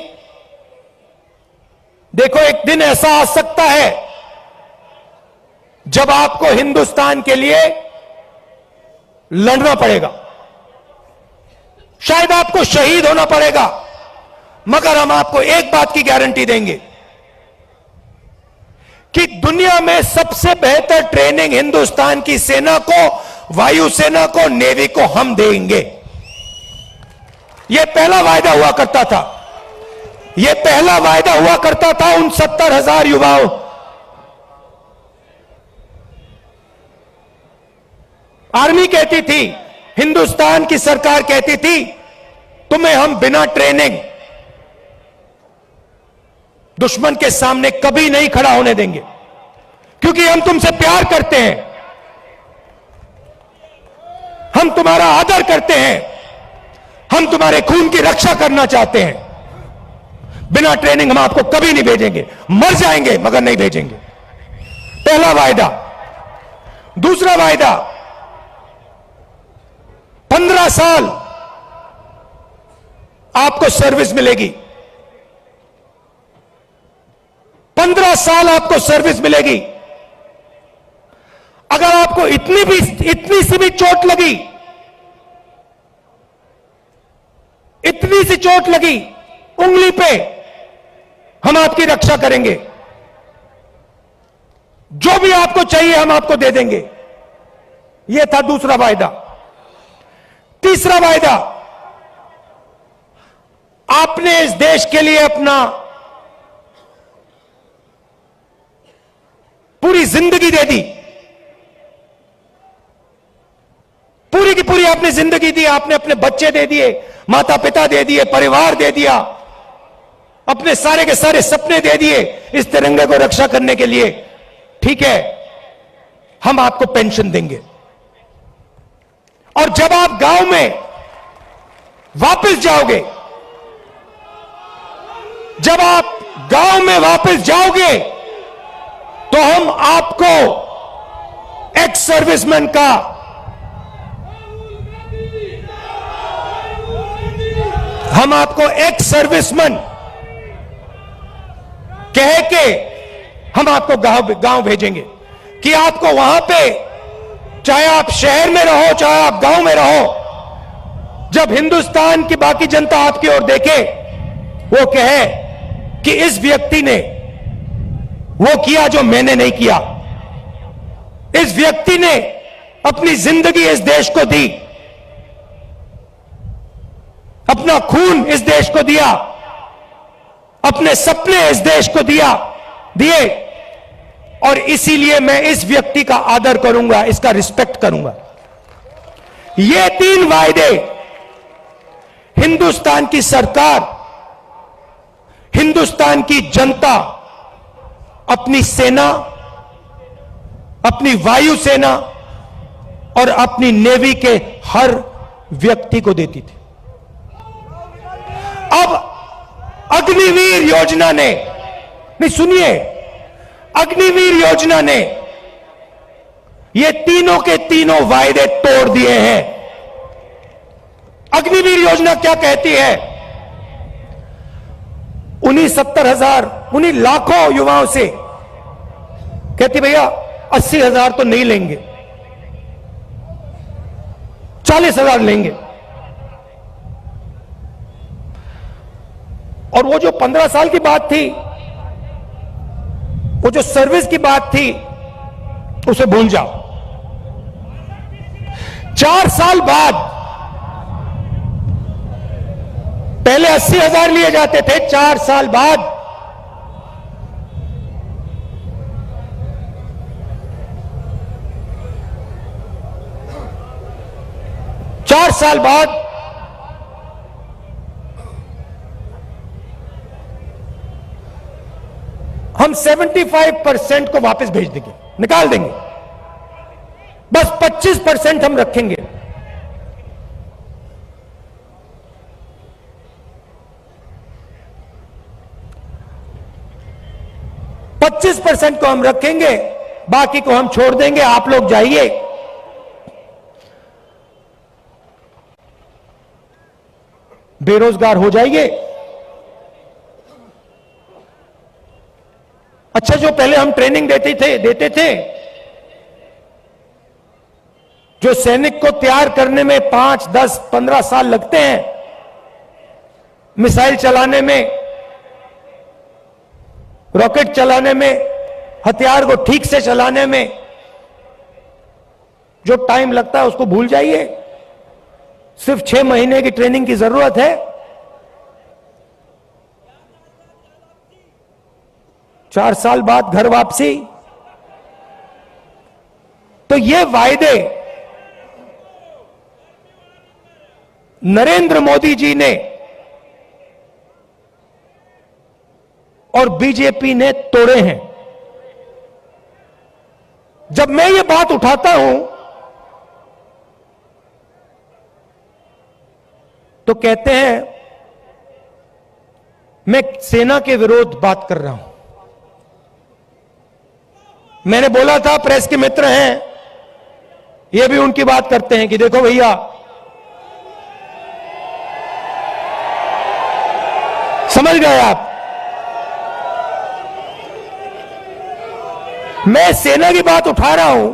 देखो एक दिन ऐसा आ सकता है जब आपको हिंदुस्तान के लिए लड़ना पड़ेगा, शायद आपको शहीद होना पड़ेगा, मगर हम आपको एक बात की गारंटी देंगे कि दुनिया में सबसे बेहतर ट्रेनिंग हिंदुस्तान की सेना को, वायुसेना को, नेवी को हम देंगे। यह पहला वायदा हुआ करता था। यह पहला वायदा हुआ करता था उन 70,000 युवाओं। आर्मी कहती थी, हिंदुस्तान की सरकार कहती थी, तुम्हें हम बिना ट्रेनिंग दुश्मन के सामने कभी नहीं खड़ा होने देंगे, क्योंकि हम तुमसे प्यार करते हैं, हम तुम्हारा आदर करते हैं, हम तुम्हारे खून की रक्षा करना चाहते हैं। बिना ट्रेनिंग हम आपको कभी नहीं भेजेंगे, मर जाएंगे मगर नहीं भेजेंगे। पहला वायदा। दूसरा वायदा, 15 साल आपको सर्विस मिलेगी। 15 साल आपको सर्विस मिलेगी। अगर आपको इतनी सी भी चोट लगी, इतनी सी चोट लगी उंगली पे, हम आपकी रक्षा करेंगे। जो भी आपको चाहिए हम आपको दे देंगे। यह था दूसरा वायदा। तीसरा वायदा, आपने इस देश के लिए अपना पूरी जिंदगी दे दी, पूरी की पूरी आपने जिंदगी दी, आपने अपने बच्चे दे दिए, माता पिता दे दिए, परिवार दे दिया, अपने सारे के सारे सपने दे दिए इस तिरंगे को रक्षा करने के लिए। ठीक है, हम आपको पेंशन देंगे, और जब आप गांव में वापस जाओगे, जब आप गांव में वापस जाओगे, तो हम आपको एक्स सर्विसमैन का एक्स सर्विसमैन कह के हम आपको गांव भेजेंगे कि आपको वहां पे, चाहे आप शहर में रहो चाहे आप गांव में रहो, जब हिंदुस्तान की बाकी जनता आपकी ओर देखे, वो कहे कि इस व्यक्ति ने वो किया जो मैंने नहीं किया, इस व्यक्ति ने अपनी जिंदगी इस देश को दी, अपना खून इस देश को दिया, अपने सपने इस देश को दिए, और इसीलिए मैं इस व्यक्ति का आदर करूंगा, इसका रिस्पेक्ट करूंगा। ये 3 वायदे हिंदुस्तान की सरकार, हिंदुस्तान की जनता अपनी सेना, अपनी वायुसेना और अपनी नेवी के हर व्यक्ति को देती थी। अब अग्निवीर योजना ने, नहीं सुनिए, अग्निवीर योजना ने ये तीनों के तीनों वायदे तोड़ दिए हैं। अग्निवीर योजना क्या कहती है? उन्हीं 70,000, उन्हीं लाखों युवाओं से कहती भैया 80,000 तो नहीं लेंगे, 40,000 लेंगे। और वो जो 15 साल की बात थी, वो जो सर्विस की बात थी, उसे भूल जाओ। 4 साल बाद, पहले 80,000 लिए जाते थे, 4 साल बाद 4 साल बाद हम 75% को वापस भेज देंगे, निकाल देंगे, बस 25% हम रखेंगे। %25 को हम रखेंगे, बाकी को हम छोड़ देंगे। आप लोग जाइए, बेरोजगार हो जाइए। अच्छा, जो पहले हम ट्रेनिंग देते थे, जो सैनिक को तैयार करने में 5, 10, 15 साल लगते हैं, मिसाइल चलाने में, रॉकेट चलाने में, हथियार को ठीक से चलाने में जो टाइम लगता है उसको भूल जाइए। सिर्फ 6 महीने की ट्रेनिंग की जरूरत है। 4 साल बाद घर वापसी। तो ये वायदे नरेंद्र मोदी जी ने और बीजेपी ने तोड़े हैं। जब मैं ये बात उठाता हूं तो कहते हैं मैं सेना के विरोध बात कर रहा हूं। मैंने बोला था, प्रेस के मित्र हैं, ये भी उनकी बात करते हैं कि देखो भैया, समझ गए आप, मैं सेना की बात उठा रहा हूं।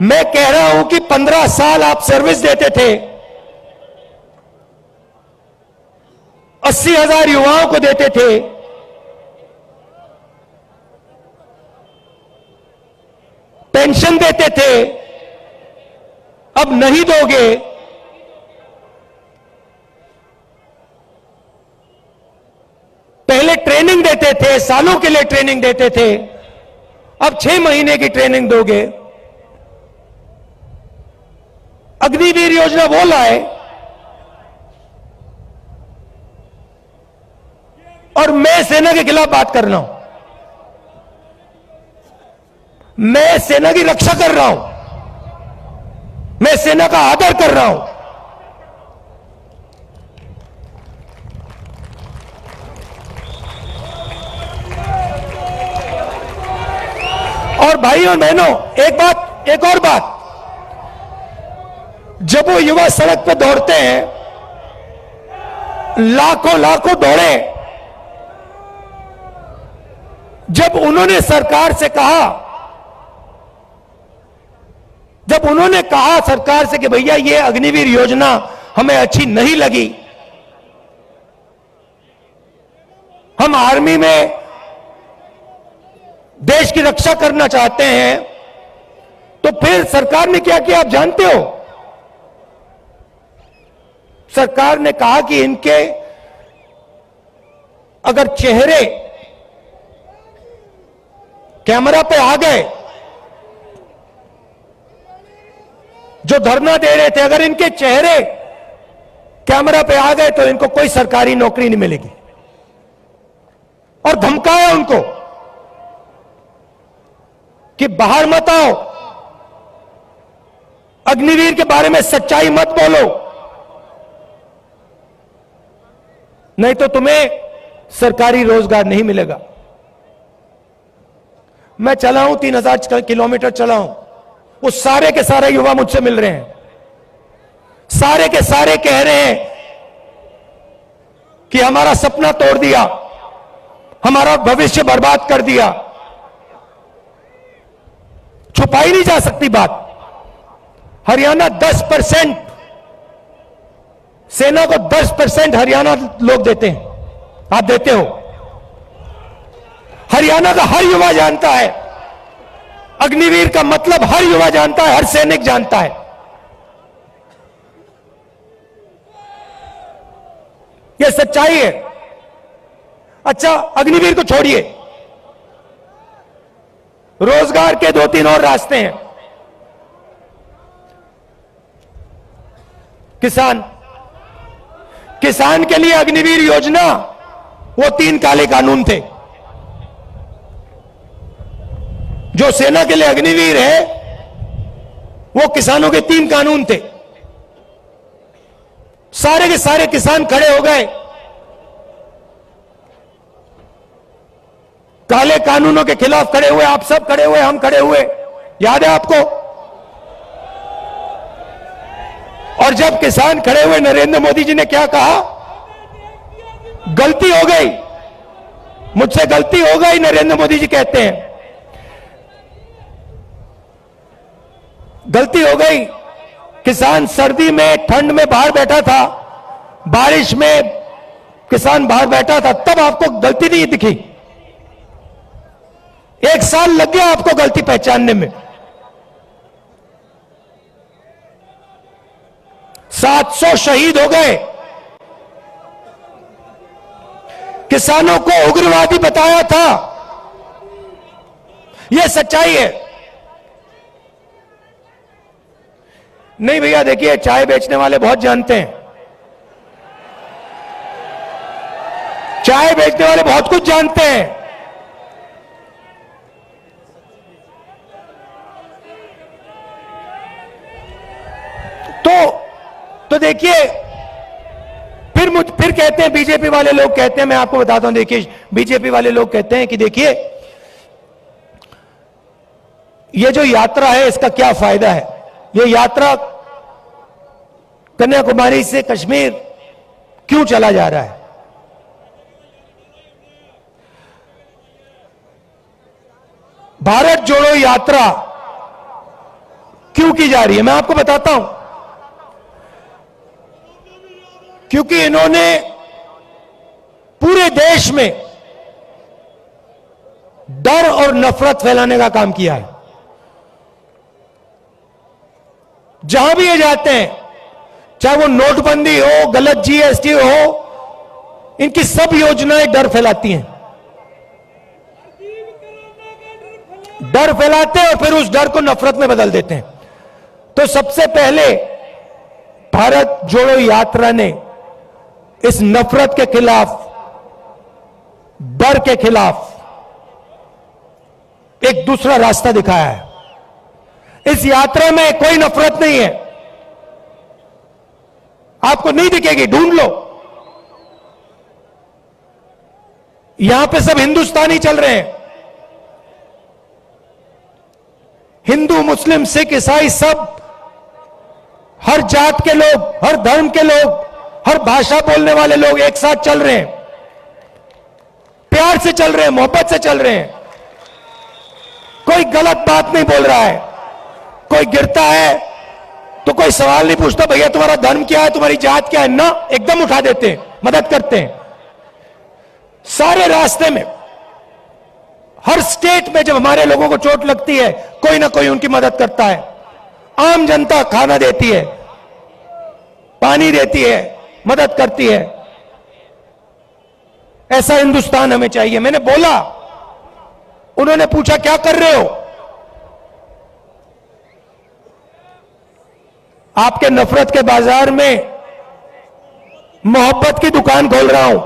मैं कह रहा हूं कि 15 साल आप सर्विस देते थे, 80,000 युवाओं को देते थे, पेंशन देते थे, अब नहीं दोगे। पहले ट्रेनिंग देते थे, सालों के लिए ट्रेनिंग देते थे, अब 6 महीने की ट्रेनिंग दोगे। अग्निवीर योजना वो लाए और मैं सेना के खिलाफ बात कर रहा हूं। मैं सेना की रक्षा कर रहा हूं, मैं सेना का आदर कर रहा हूं। और भाइयों और बहनों, एक और बात, जब वो युवा सड़क पे दौड़ते हैं, लाखों दौड़े, जब उन्होंने सरकार से कहा, सरकार से कि भैया ये अग्निवीर योजना हमें अच्छी नहीं लगी, हम आर्मी में देश की रक्षा करना चाहते हैं, तो फिर सरकार ने क्या किया आप जानते हो? सरकार ने कहा कि इनके अगर चेहरे कैमरा पे आ गए, जो धरना दे रहे थे, अगर इनके चेहरे कैमरा पे आ गए तो इनको कोई सरकारी नौकरी नहीं मिलेगी। और धमकाया उनको कि बाहर मत आओ, अग्निवीर के बारे में सच्चाई मत बोलो, नहीं तो तुम्हें सरकारी रोजगार नहीं मिलेगा। मैं चला हूं, 3000 किलोमीटर चला हूं, वो सारे के सारे युवा मुझसे मिल रहे हैं, सारे के सारे कह रहे हैं कि हमारा सपना तोड़ दिया, हमारा भविष्य बर्बाद कर दिया। छुपाई नहीं जा सकती बात। हरियाणा 10%, सेना को 10% हरियाणा लोग देते हैं, आप देते हो। हरियाणा का हर युवा जानता है, अग्निवीर का मतलब हर युवा जानता है, हर सैनिक जानता है। यह सच्चाई है। अच्छा, अग्निवीर को छोड़िए, रोजगार के 2-3 और रास्ते हैं। किसान के लिए अग्निवीर योजना, वो 3 काले कानून थे। जो सेना के लिए अग्निवीर है, वो किसानों के 3 कानून थे। सारे के सारे किसान खड़े हो गए, काले कानूनों के खिलाफ खड़े हुए। आप सब खड़े हुए, हम खड़े हुए, याद है आपको? और जब किसान खड़े हुए, नरेंद्र मोदी जी ने क्या कहा? गलती हो गई, मुझसे गलती हो गई, नरेंद्र मोदी जी कहते हैं, गलती हो गई। किसान सर्दी में, ठंड में बाहर बैठा था, बारिश में किसान बाहर बैठा था, तब आपको गलती नहीं दिखी। 1 साल लग गया आपको गलती पहचानने में। 700 शहीद हो गए। किसानों को उग्रवादी बताया था, यह सच्चाई है। नहीं भैया, देखिए, चाय बेचने वाले बहुत जानते हैं, चाय बेचने वाले बहुत कुछ जानते हैं। तो देखिए, फिर कहते हैं, बीजेपी वाले लोग कहते हैं, मैं आपको बताता हूं, देखिए, बीजेपी वाले लोग कहते हैं कि देखिए, ये जो यात्रा है, इसका क्या फायदा है? ये यात्रा कन्याकुमारी से कश्मीर क्यों चला जा रहा है? भारत जोड़ो यात्रा क्यों की जा रही है? मैं आपको बताता हूं। क्योंकि इन्होंने पूरे देश में डर और नफरत फैलाने का काम किया है। जहां भी ये जाते हैं, चाहे वो नोटबंदी हो, गलत जीएसटी हो, इनकी सब योजनाएं डर फैलाती हैं। डर फैलाते हैं और फिर उस डर को नफरत में बदल देते हैं। तो सबसे पहले भारत जोड़ो यात्रा ने इस नफरत के खिलाफ, डर के खिलाफ एक दूसरा रास्ता दिखाया है। इस यात्रा में कोई नफरत नहीं है, आपको नहीं दिखेगी, ढूंढ लो। यहां पे सब हिंदुस्तानी चल रहे हैं, हिंदू, मुस्लिम, सिख, ईसाई, सब, हर जात के लोग, हर धर्म के लोग, हर भाषा बोलने वाले लोग एक साथ चल रहे हैं, प्यार से चल रहे हैं, मोहब्बत से चल रहे हैं। कोई गलत बात नहीं बोल रहा है। कोई गिरता है तो कोई सवाल नहीं पूछता, भैया तुम्हारा धर्म क्या है, तुम्हारी जात क्या है, ना, एकदम उठा देते हैं, मदद करते हैं। सारे रास्ते में, हर स्टेट में जब हमारे लोगों को चोट लगती है, कोई ना कोई उनकी मदद करता है। आम जनता खाना देती है, पानी देती है, मदद करती है। ऐसा हिंदुस्तान हमें चाहिए। मैंने बोला, उन्होंने पूछा क्या कर रहे हो? आपके नफरत के बाजार में मोहब्बत की दुकान खोल रहा हूं।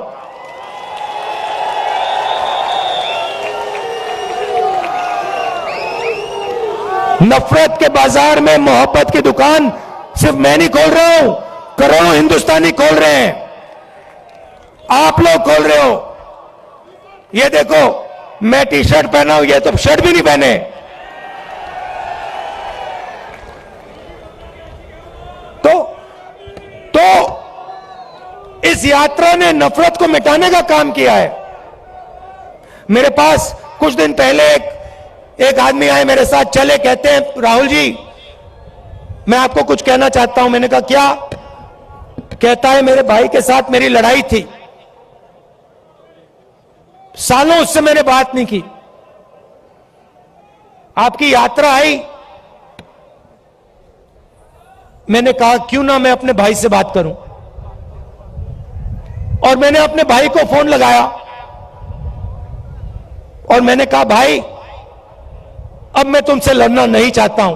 नफरत के बाजार में मोहब्बत की दुकान सिर्फ मैं नहीं खोल रहा हूं, करोड़ों हिंदुस्तानी खोल रहे हैं, आप लोग खोल रहे हो। ये देखो, मैं टी शर्ट पहना हूं, ये तो शर्ट भी नहीं पहने। तो इस यात्रा ने नफरत को मिटाने का काम किया है। मेरे पास कुछ दिन पहले एक आदमी आए मेरे साथ, चले, कहते हैं राहुल जी मैं आपको कुछ कहना चाहता हूं। मैंने कहा क्या? कहता है मेरे भाई के साथ मेरी लड़ाई थी, सालों उससे मैंने बात नहीं की, आपकी यात्रा आई, मैंने कहा क्यों ना मैं अपने भाई से बात करूं। और मैंने अपने भाई को फोन लगाया और मैंने कहा भाई अब मैं तुमसे लड़ना नहीं चाहता हूं,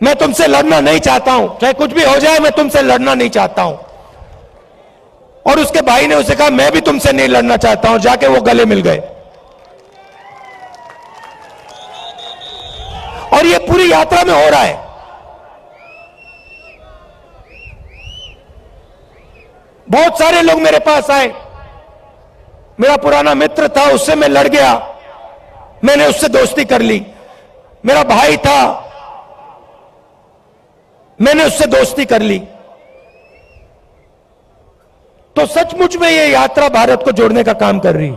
मैं तुमसे लड़ना नहीं चाहता हूं, चाहे कुछ भी हो जाए मैं तुमसे लड़ना नहीं चाहता हूं। और उसके भाई ने उसे कहा मैं भी तुमसे नहीं लड़ना चाहता हूं, जाके वो गले मिल गए। और ये पूरी यात्रा में हो रहा है। बहुत सारे लोग मेरे पास आए, मेरा पुराना मित्र था, उससे मैं लड़ गया, मैंने उससे दोस्ती कर ली। मेरा भाई था, मैंने उससे दोस्ती कर ली। तो सचमुच में ये यात्रा भारत को जोड़ने का काम कर रही।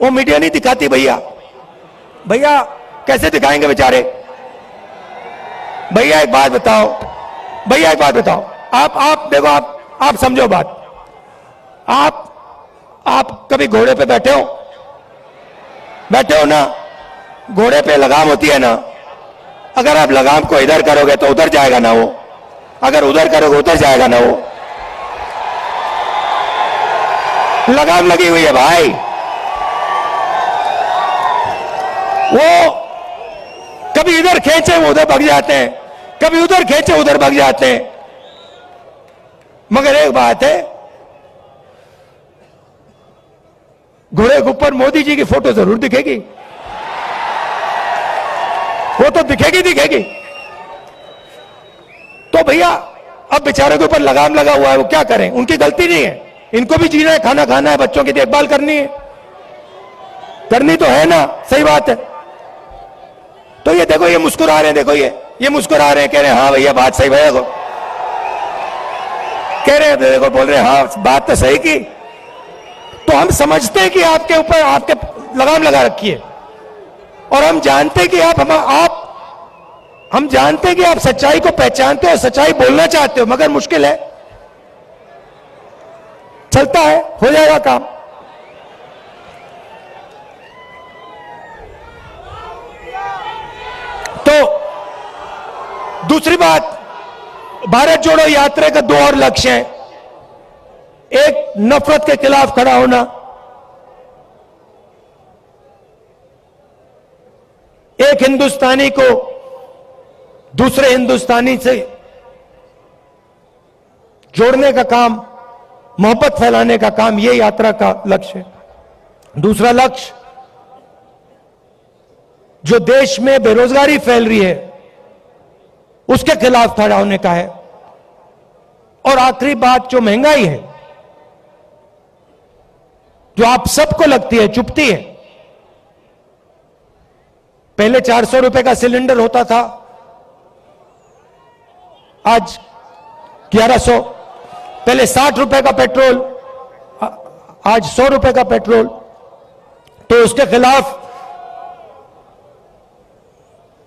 वो मीडिया नहीं दिखाती भैया, भैया कैसे दिखाएंगे बेचारे। भैया एक बात बताओ, भैया एक बात बताओ, आप देखो, आप समझो बात। आप कभी घोड़े पे बैठे हो ना, घोड़े पे लगाम होती है ना, अगर आप लगाम को इधर करोगे तो उधर जाएगा ना वो, अगर उधर करोगे उधर जाएगा ना वो। लगाम लगी हुई है भाई, वो कभी इधर खींचे वो उधर भाग जाते हैं, कभी उधर खींचे उधर भाग जाते हैं। मगर एक बात है, घोड़े के ऊपर मोदी जी की फोटो जरूर दिखेगी, वो तो दिखेगी। तो भैया अब बेचारे के ऊपर लगाम लगा हुआ है, वो क्या करें, उनकी गलती नहीं है, इनको भी जीना है, खाना खाना है, बच्चों की देखभाल करनी है, करनी तो है ना, सही बात है। तो ये देखो, ये मुस्कुरा रहे हैं, देखो ये मुस्कुरा रहे हैं, कह रहे हैं हाँ भैया बात सही, भैया को कह रहे हैं, देखो बोल रहे हैं हाँ बात तो सही की। तो हम समझते हैं कि आपके ऊपर आपके लगाम लगा रखी है, और हम जानते हैं कि हम जानते हैं कि आप सच्चाई को पहचानते हो, सच्चाई बोलना चाहते हो, मगर मुश्किल है, चलता है, हो जाएगा काम। तो दूसरी बात, भारत जोड़ो यात्रा का दो और लक्ष्य हैं। एक, नफरत के खिलाफ खड़ा होना, एक हिंदुस्तानी को दूसरे हिंदुस्तानी से जोड़ने का काम, मोहब्बत फैलाने का काम, ये यात्रा का लक्ष्य है। दूसरा लक्ष्य, जो देश में बेरोजगारी फैल रही है उसके खिलाफ खड़ा होने का है। और आखिरी बात, जो महंगाई है, जो आप सबको लगती है, चुभती है। पहले 400 रुपए का सिलेंडर होता था, आज 1100। पहले 60 रुपए का पेट्रोल, आज 100 रुपए का पेट्रोल। तो उसके खिलाफ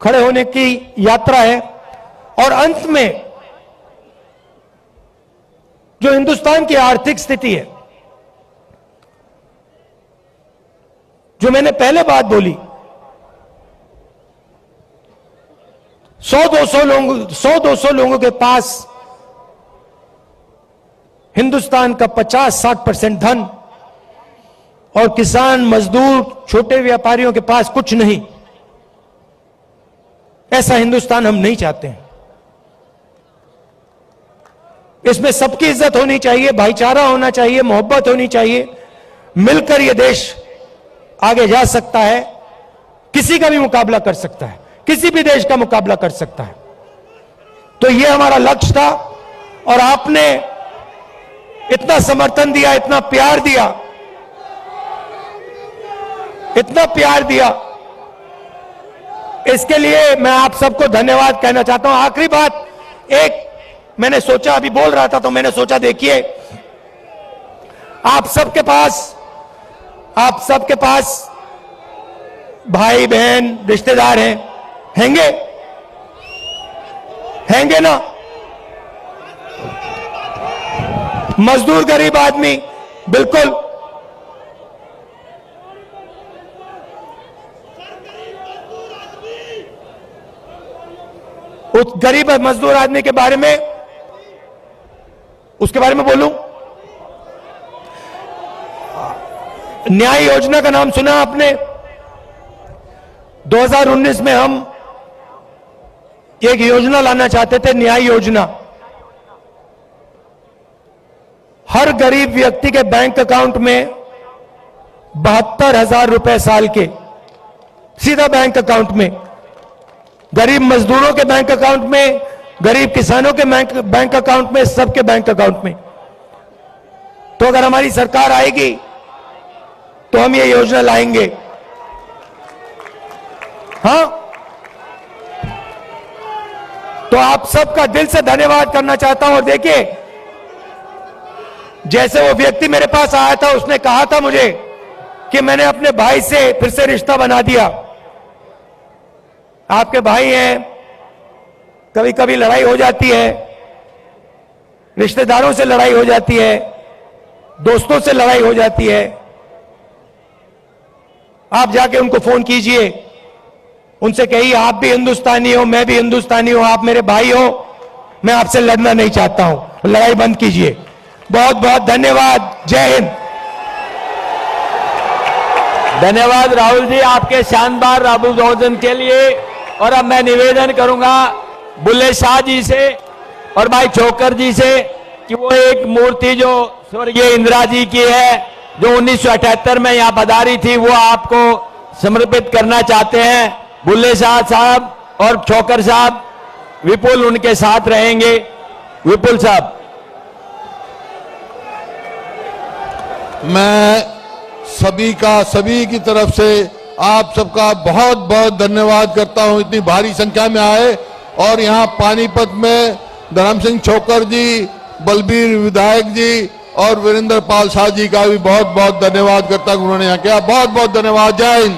खड़े होने की यात्रा है। और अंत में जो हिंदुस्तान की आर्थिक स्थिति है, जो मैंने पहले बात बोली, 100-200 लोगों के पास हिंदुस्तान का 50-60% धन, और किसान, मजदूर, छोटे व्यापारियों के पास कुछ नहीं। ऐसा हिंदुस्तान हम नहीं चाहते हैं। इसमें सबकी इज्जत होनी चाहिए, भाईचारा होना चाहिए, मोहब्बत होनी चाहिए। मिलकर यह देश आगे जा सकता है, किसी का भी मुकाबला कर सकता है, किसी भी देश का मुकाबला कर सकता है। तो यह हमारा लक्ष्य था। और आपने इतना समर्थन दिया, इतना प्यार दिया, इतना प्यार दिया, इसके लिए मैं आप सबको धन्यवाद कहना चाहता हूं। आखिरी बात, एक मैंने सोचा, अभी बोल रहा था तो मैंने सोचा, देखिए आप सबके पास भाई बहन रिश्तेदार हैंगे ना, मजदूर, गरीब आदमी, बिल्कुल। उस गरीब मजदूर आदमी के बारे में, उसके बारे में बोलूं, न्याय योजना का नाम सुना आपने? 2019 में हम एक योजना लाना चाहते थे, न्याय योजना। हर गरीब व्यक्ति के बैंक अकाउंट में 72,000 रुपए साल के सीधा बैंक अकाउंट में, गरीब मजदूरों के बैंक अकाउंट में, गरीब किसानों के बैंक अकाउंट में, सबके बैंक अकाउंट में। तो अगर हमारी सरकार आएगी तो हम ये योजना लाएंगे। हां, तो आप सबका दिल से धन्यवाद करना चाहता हूं। और देखिए, जैसे वो व्यक्ति मेरे पास आया था, उसने कहा था मुझे कि मैंने अपने भाई से फिर से रिश्ता बना दिया। आपके भाई हैं, कभी कभी लड़ाई हो जाती है, रिश्तेदारों से लड़ाई हो जाती है, दोस्तों से लड़ाई हो जाती है। आप जाके उनको फोन कीजिए, उनसे कहिए आप भी हिंदुस्तानी हो, मैं भी हिंदुस्तानी हूं, आप मेरे भाई हो, मैं आपसे लड़ना नहीं चाहता हूं, लड़ाई बंद कीजिए। बहुत बहुत धन्यवाद। जय हिंद। धन्यवाद राहुल जी, आपके शानदार अभिवादन के लिए। और अब मैं निवेदन करूंगा बुल्ले शाह जी से और भाई छोकर जी से कि वो एक मूर्ति जो स्वर्गीय इंदिरा जी की है, जो 1978 में यहां पधारी थी, वो आपको समर्पित करना चाहते हैं। बुल्ले शाह साहब और छोकर साहब, विपुल उनके साथ रहेंगे। विपुल साहब। मैं सभी की तरफ से आप सबका बहुत बहुत धन्यवाद करता हूं, इतनी भारी संख्या में आए। और यहां पानीपत में धर्म सिंह छोकर जी, बलबीर विधायक जी और वीरेंद्र पाल शाह जी का भी बहुत बहुत धन्यवाद करता हूं, उन्होंने यहां किया। बहुत बहुत धन्यवाद। जय हिंद।